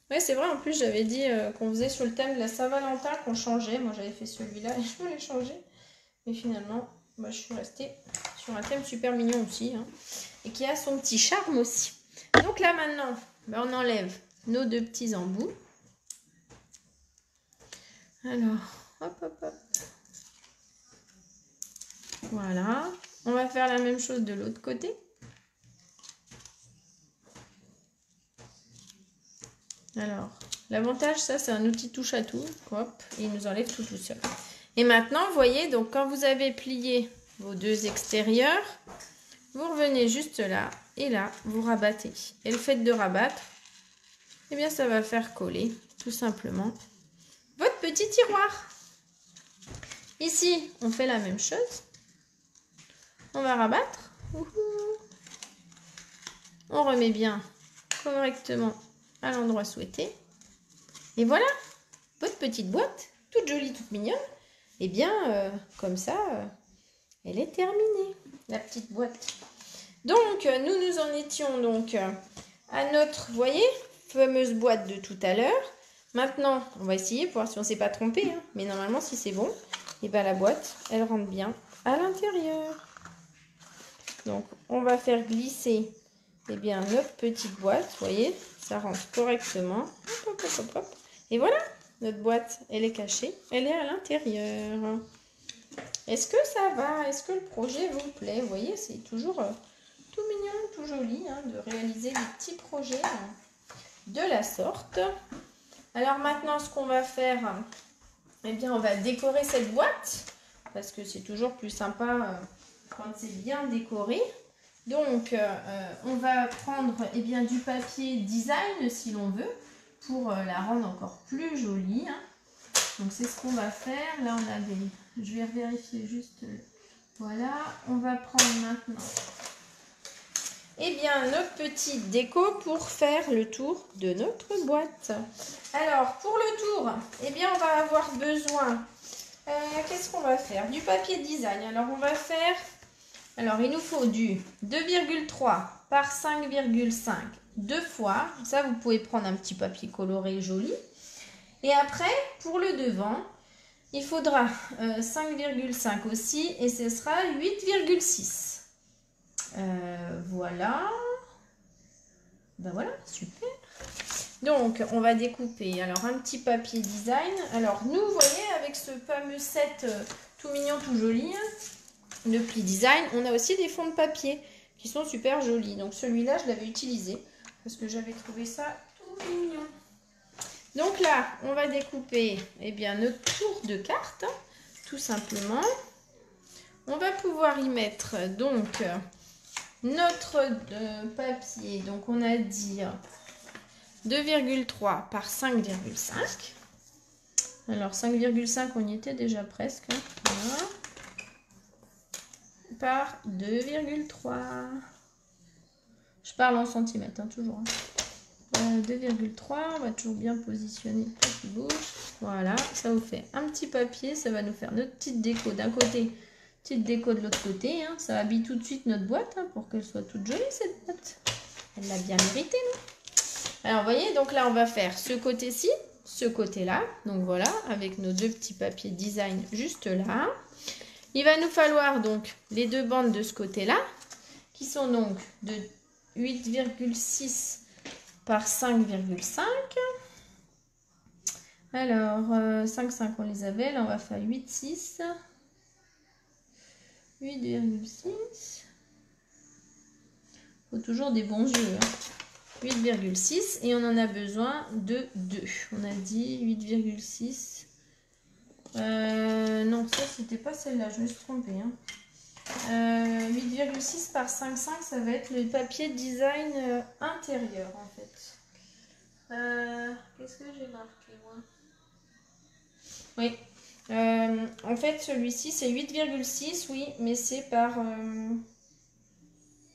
Ouais, c'est vrai. En plus, j'avais dit qu'on faisait sur le thème de la Saint-Valentin qu'on changeait. Moi, j'avais fait celui-là et je voulais changer. Mais finalement, je suis restée sur un thème super mignon aussi. Et qui a son petit charme aussi. Donc là, maintenant, on enlève nos deux petits embouts. Alors, hop, hop, hop. Voilà. On va faire la même chose de l'autre côté. Alors, l'avantage, ça, c'est un outil touche à tout. Hop, il nous enlève tout seul. Et maintenant, vous voyez, donc quand vous avez plié vos deux extérieurs, vous revenez juste là et là, vous rabattez. Et le fait de rabattre, ça va faire coller, tout simplement, votre petit tiroir. Ici, on fait la même chose. On va rabattre. On remet bien correctement à l'endroit souhaité. Et voilà, votre petite boîte, toute jolie, toute mignonne. Et comme ça, elle est terminée, la petite boîte. Donc, nous en étions donc à notre, vous voyez, fameuse boîte de tout à l'heure. Maintenant, on va essayer pour voir si on ne s'est pas trompé. Mais normalement, si c'est bon, la boîte, elle rentre bien à l'intérieur. Donc, on va faire glisser eh bien, notre petite boîte, vous voyez, ça rentre correctement. Hop, hop, hop, hop, hop. Et voilà, notre boîte, elle est cachée, elle est à l'intérieur. Est-ce que ça va? Est-ce que le projet vous plaît? Vous voyez, c'est toujours tout mignon, tout joli hein, de réaliser des petits projets de la sorte. Alors maintenant, ce qu'on va faire, eh bien, on va décorer cette boîte parce que c'est toujours plus sympa quand c'est bien décoré. Donc, on va prendre eh bien, du papier design si l'on veut pour la rendre encore plus jolie. Hein. Donc, c'est ce qu'on va faire. Là, on a des... Je vais vérifier juste... Voilà. On va prendre maintenant eh bien, notre petite déco pour faire le tour de notre boîte. Alors, pour le tour, eh bien, on va avoir besoin... qu'est-ce qu'on va faire? Du papier design. Alors, on va faire... Alors, il nous faut du 2,3 par 5,5 deux fois. Ça, vous pouvez prendre un petit papier coloré joli. Et après, pour le devant, il faudra 5,5 aussi. Et ce sera 8,6. Voilà. Ben voilà, super. Donc, on va découper alors un petit papier design. Alors, nous, vous voyez, avec ce fameux set tout mignon, tout joli, de pli design, on a aussi des fonds de papier qui sont super jolis. Donc celui-là, je l'avais utilisé parce que j'avais trouvé ça tout mignon. Donc là, on va découper eh bien, notre tour de carte, tout simplement. On va pouvoir y mettre donc notre papier. Donc on a dit 2,3 par 5,5. Alors 5,5, on y était déjà presque. Voilà. Par 2,3. Je parle en centimètres, hein, toujours. 2,3, on va toujours bien positionner le petit bout. Voilà, ça vous fait un petit papier, ça va nous faire notre petite déco d'un côté, petite déco de l'autre côté. Hein. Ça habille tout de suite notre boîte hein, pour qu'elle soit toute jolie cette boîte. Elle l'a bien mérité, non? Alors, vous voyez, donc là, on va faire ce côté-ci, ce côté-là. Donc voilà, avec nos deux petits papiers design juste là. Il va nous falloir donc les deux bandes de ce côté-là, qui sont donc de 8,6 par 5,5. Alors, 5,5 on les avait, là on va faire 8,6. 8,6. Il faut toujours des bons yeux. Hein. 8,6 et on en a besoin de 2. On a dit 8,6. Non, ça c'était pas celle-là, je me suis trompée. Hein. 8,6 par 5,5, ça va être le papier design intérieur en fait. Qu'est-ce que j'ai marqué moi? Oui. En fait, celui-ci c'est 8,6, oui, mais c'est par.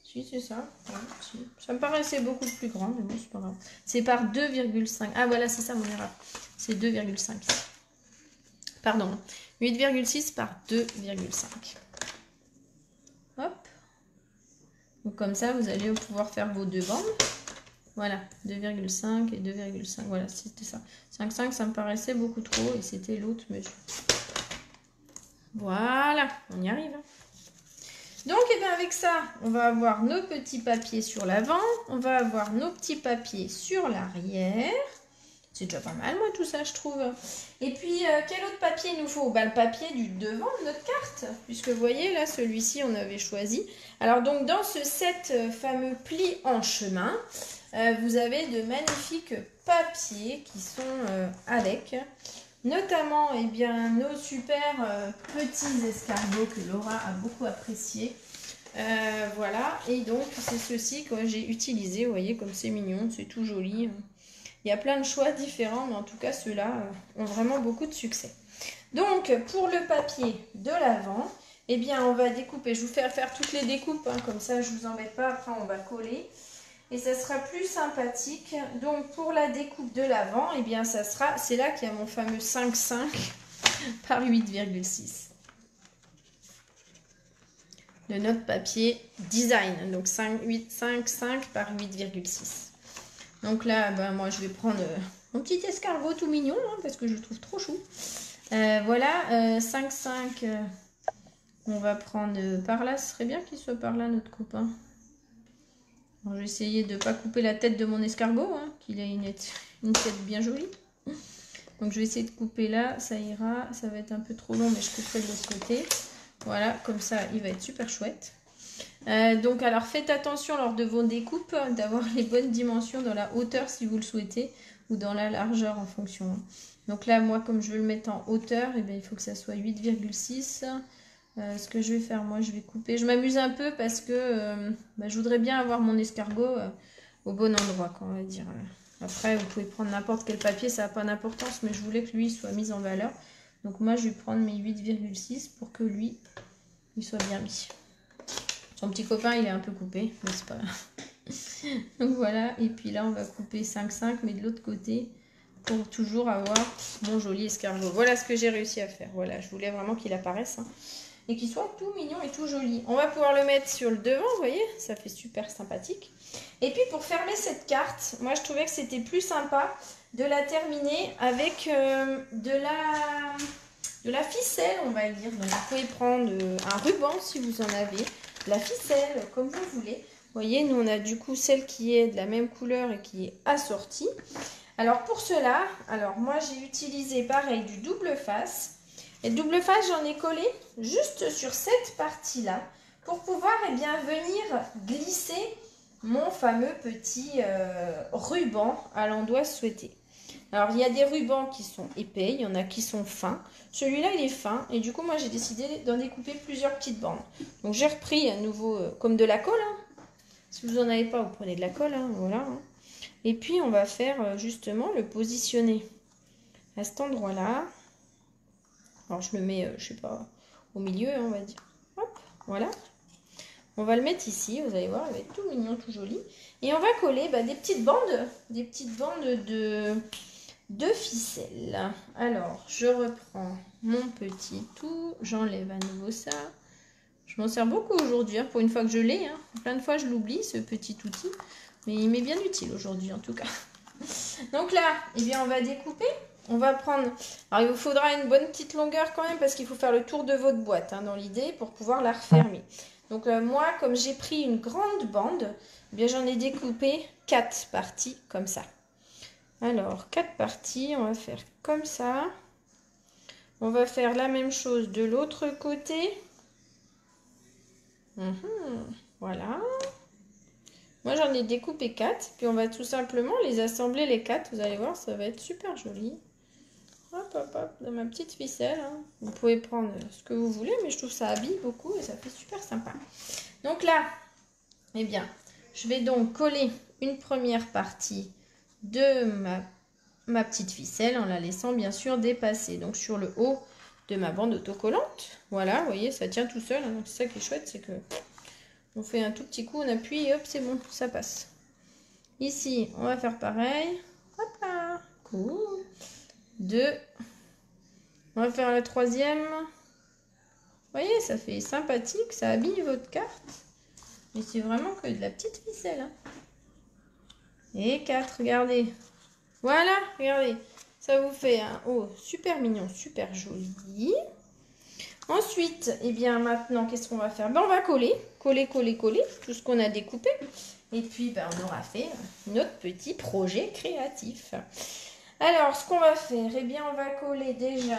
Si, c'est ça. Ouais, si. Ça me paraissait beaucoup plus grand, mais bon, c'est pas grave. C'est par 2,5. Ah, voilà, c'est ça mon erreur. C'est 2,5. Pardon. 8,6 par 2,5. Hop. Donc, comme ça, vous allez pouvoir faire vos deux bandes. Voilà. 2,5 et 2,5. Voilà, c'était ça. 5,5, ça me paraissait beaucoup trop et c'était l'autre mesure. Voilà. On y arrive. Hein. Donc, eh bien, avec ça, on va avoir nos petits papiers sur l'avant. On va avoir nos petits papiers sur l'arrière. C'est déjà pas mal, moi, tout ça, je trouve. Et puis, quel autre papier il nous faut? Ben, le papier du devant de notre carte. Puisque, vous voyez, là, celui-ci, on avait choisi. Alors, donc, dans ce set fameux pli en chemin, vous avez de magnifiques papiers qui sont avec... Notamment, eh bien, nos super petits escargots que Laura a beaucoup appréciés. Voilà, et donc c'est ceci que j'ai utilisé. Vous voyez comme c'est mignon, c'est tout joli. Il y a plein de choix différents, mais en tout cas ceux-là ont vraiment beaucoup de succès. Donc pour le papier de l'avant, eh bien on va découper. Je vais vous faire toutes les découpes, hein, comme ça je ne vous embête pas, après on va coller. Et ça sera plus sympathique. Donc pour la découpe de l'avant, eh bien ça sera, c'est là qu'il y a mon fameux 5,5 par 8,6 de notre papier design. Donc 5,5 par 8,6. Donc là, ben, moi je vais prendre mon petit escargot tout mignon, hein, parce que je le trouve trop chou. Voilà, 5,5, on va prendre par là. Ce serait bien qu'il soit par là notre copain. Alors, je vais essayer de ne pas couper la tête de mon escargot, hein, qu'il ait une tête bien jolie. Donc je vais essayer de couper là, ça ira. Ça va être un peu trop long, mais je couperai de l'autre côté. Voilà, comme ça, il va être super chouette. Donc alors faites attention lors de vos découpes d'avoir les bonnes dimensions dans la hauteur si vous le souhaitez ou dans la largeur en fonction. Donc là moi comme je veux le mettre en hauteur, eh bien, il faut que ça soit 8,6. Ce que je vais faire moi je vais couper. Je m'amuse un peu parce que je voudrais bien avoir mon escargot au bon endroit on va dire. Après vous pouvez prendre n'importe quel papier, ça n'a pas d'importance mais je voulais que lui soit mis en valeur. Donc moi je vais prendre mes 8,6 pour que lui il soit bien mis. Son petit copain, il est un peu coupé, mais c'est pas grave. Donc voilà, et puis là, on va couper 5,5, mais de l'autre côté, pour toujours avoir mon joli escargot. Voilà ce que j'ai réussi à faire. Voilà, je voulais vraiment qu'il apparaisse, hein, et qu'il soit tout mignon et tout joli. On va pouvoir le mettre sur le devant, vous voyez, ça fait super sympathique. Et puis, pour fermer cette carte, moi, je trouvais que c'était plus sympa de la terminer avec de la ficelle, on va dire. Donc, vous pouvez prendre un ruban si vous en avez. La ficelle comme vous voulez. Vous voyez, nous on a du coup celle qui est de la même couleur et qui est assortie. Alors pour cela, moi j'ai utilisé pareil du double face. Et le double face j'en ai collé juste sur cette partie là pour pouvoir venir glisser mon fameux petit ruban à l'endroit souhaité. Alors il y a des rubans qui sont épais, il y en a qui sont fins. Celui-là il est fin et du coup moi j'ai décidé d'en découper plusieurs petites bandes. Donc j'ai repris à nouveau comme de la colle. Hein. Si vous n'en avez pas, vous prenez de la colle. Hein, voilà. Hein. Et puis on va faire justement le positionner à cet endroit-là. Alors je le mets, je sais pas, au milieu hein, on va dire. Hop, voilà. On va le mettre ici, vous allez voir, il va être tout mignon, tout joli. Et on va coller des petites bandes de ficelle. Alors, je reprends mon petit tout, j'enlève à nouveau ça. Je m'en sers beaucoup aujourd'hui, hein, pour une fois que je l'ai. Hein. Plein de fois, je l'oublie, ce petit outil. Mais il m'est bien utile aujourd'hui, en tout cas. Donc là, on va découper. On va prendre... Alors, il vous faudra une bonne petite longueur quand même, parce qu'il faut faire le tour de votre boîte, hein, dans l'idée, pour pouvoir la refermer. Donc moi, comme j'ai pris une grande bande, j'en ai découpé 4 parties comme ça. Alors, 4 parties, on va faire comme ça. On va faire la même chose de l'autre côté. Voilà. Moi, j'en ai découpé 4. Puis, on va tout simplement les assembler les 4. Vous allez voir, ça va être super joli. Hop, hop, hop, dans ma petite ficelle. Hein. Vous pouvez prendre ce que vous voulez, mais je trouve ça habille beaucoup et ça fait super sympa. Donc là, je vais donc coller une première partie de ma petite ficelle en la laissant bien sûr dépasser. Donc sur le haut de ma bande autocollante. Voilà, vous voyez, ça tient tout seul. Hein. Donc c'est ça qui est chouette, c'est que on fait un tout petit coup, on appuie et hop, c'est bon, ça passe. Ici, on va faire pareil. Hop là, cool. 2. On va faire la troisième. Vous voyez, ça fait sympathique, ça habille votre carte. Mais c'est vraiment que de la petite ficelle. Hein. Et 4, regardez. Voilà, regardez. Ça vous fait un haut super mignon, super joli. Ensuite, maintenant, qu'est-ce qu'on va faire? On va coller tout ce qu'on a découpé. Et puis, on aura fait notre petit projet créatif. Alors, ce qu'on va faire, on va coller déjà...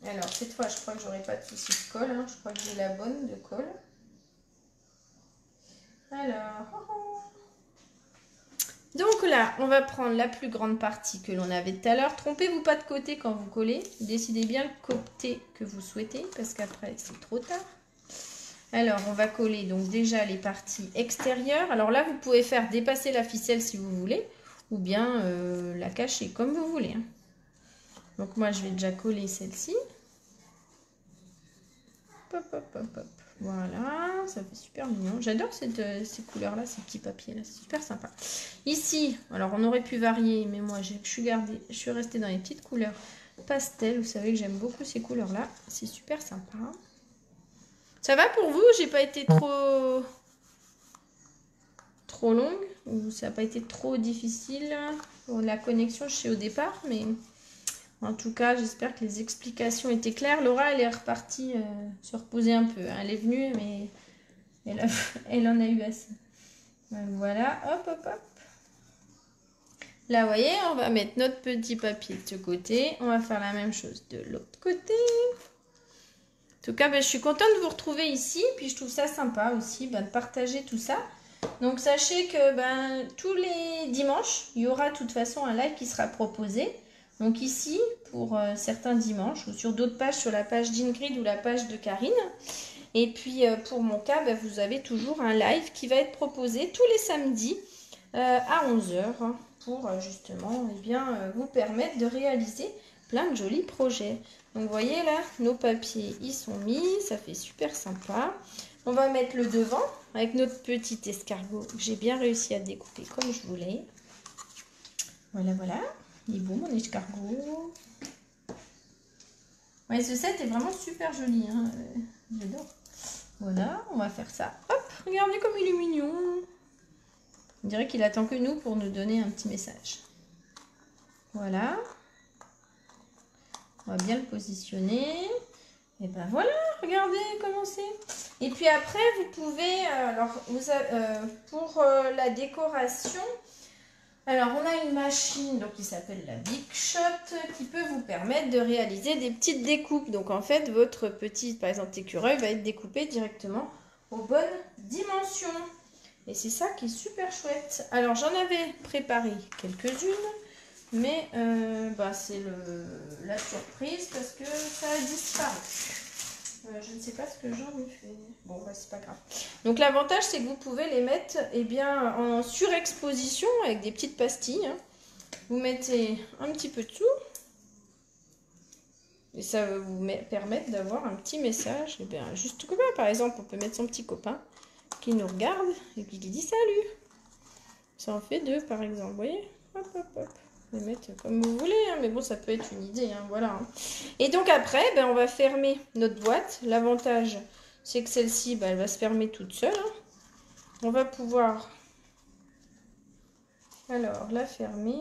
Alors, cette fois, je crois que j'aurai pas de souci de colle. Hein. Je crois que j'ai la bonne de colle. Alors... Donc là, on va prendre la plus grande partie que l'on avait tout à l'heure. Trompez-vous pas de côté quand vous collez. Décidez bien le côté que vous souhaitez parce qu'après, c'est trop tard. Alors, on va coller donc déjà les parties extérieures. Alors là, vous pouvez faire dépasser la ficelle si vous voulez ou bien la cacher comme vous voulez. Hein. Donc moi, je vais déjà coller celle-ci. Hop, hop, hop, hop. Voilà, ça fait super mignon. J'adore ces couleurs-là, ces petits papiers-là. C'est super sympa. Ici, alors on aurait pu varier, mais moi, je suis restée dans les petites couleurs pastel. Vous savez que j'aime beaucoup ces couleurs-là. C'est super sympa. Ça va pour vous? J'ai pas été trop longue ou ça n'a pas été trop difficile pour la connexion, je sais au départ, mais en tout cas, j'espère que les explications étaient claires. Laura, elle est repartie se reposer un peu. Elle est venue, mais elle en a eu assez. Voilà, hop, hop, hop. Là, vous voyez, on va mettre notre petit papier de ce côté. On va faire la même chose de l'autre côté. En tout cas, je suis contente de vous retrouver ici. Puis je trouve ça sympa aussi de partager tout ça. Donc sachez que tous les dimanches, il y aura de toute façon un live qui sera proposé. Donc ici, pour certains dimanches, ou sur d'autres pages, sur la page d'Ingrid ou la page de Karine. Et puis pour mon cas, vous avez toujours un live qui va être proposé tous les samedis à 11 h pour justement vous permettre de réaliser plein de jolis projets. Donc vous voyez là, nos papiers ils sont mis, ça fait super sympa. On va mettre le devant avec notre petit escargot que j'ai bien réussi à découper comme je voulais. Voilà, voilà. Il est beau mon escargot. Ouais, ce set est vraiment super joli. Hein. J'adore. Voilà, on va faire ça. Hop, regardez comme il est mignon. On dirait qu'il attend que nous pour nous donner un petit message. Voilà. On va bien le positionner. Et ben voilà, regardez comment c'est. Et puis après, vous pouvez, pour la décoration, alors on a une machine donc, qui s'appelle la Big Shot qui peut vous permettre de réaliser des petites découpes. Donc en fait, votre petit, par exemple, écureuil va être découpé directement aux bonnes dimensions. Et c'est ça qui est super chouette. Alors j'en avais préparé quelques-unes. Mais c'est la surprise parce que ça a disparu. Je ne sais pas ce que j'en ai fait. Bon, c'est pas grave. Donc l'avantage, c'est que vous pouvez les mettre en surexposition avec des petites pastilles. Hein. Vous mettez un petit peu dessous. Et ça va vous permettre d'avoir un petit message. Et bien, juste comme ça, par exemple, on peut mettre son petit copain qui nous regarde et qui dit salut. Ça en fait 2, par exemple. Vous voyez? Hop, hop, hop. Vous pouvez mettre comme vous voulez, hein, mais bon, ça peut être une idée, hein, voilà. Hein. Et donc après, on va fermer notre boîte. L'avantage, c'est que celle-ci, elle va se fermer toute seule. Hein. On va pouvoir, alors, la fermer.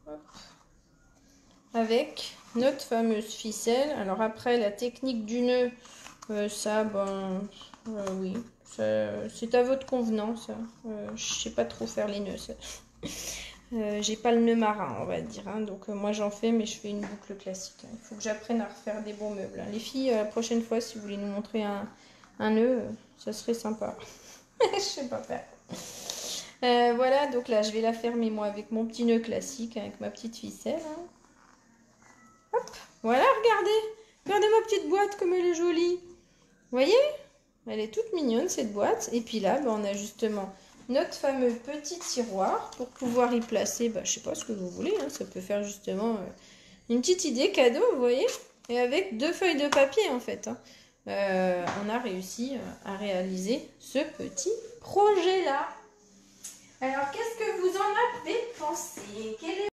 Hop. Avec notre fameuse ficelle. Alors après, la technique du nœud, oui. C'est à votre convenance. Je sais pas trop faire les nœuds. J'ai pas le nœud marin, on va dire. Hein. Donc moi j'en fais, mais je fais une boucle classique. Hein. Il faut que j'apprenne à refaire des beaux meubles. Hein. Les filles, la prochaine fois, si vous voulez nous montrer un nœud, ça serait sympa. Je sais pas faire. Voilà, donc là je vais la fermer moi avec mon petit nœud classique, avec ma petite ficelle. Hein. Hop, voilà, regardez ma petite boîte comme elle est jolie. Vous voyez? Elle est toute mignonne cette boîte. Et puis là, on a justement notre fameux petit tiroir pour pouvoir y placer, je sais pas ce que vous voulez. Hein, ça peut faire justement une petite idée cadeau, vous voyez. Et avec 2 feuilles de papier en fait. Hein. On a réussi à réaliser ce petit projet là. Alors qu'est-ce que vous en avez pensé?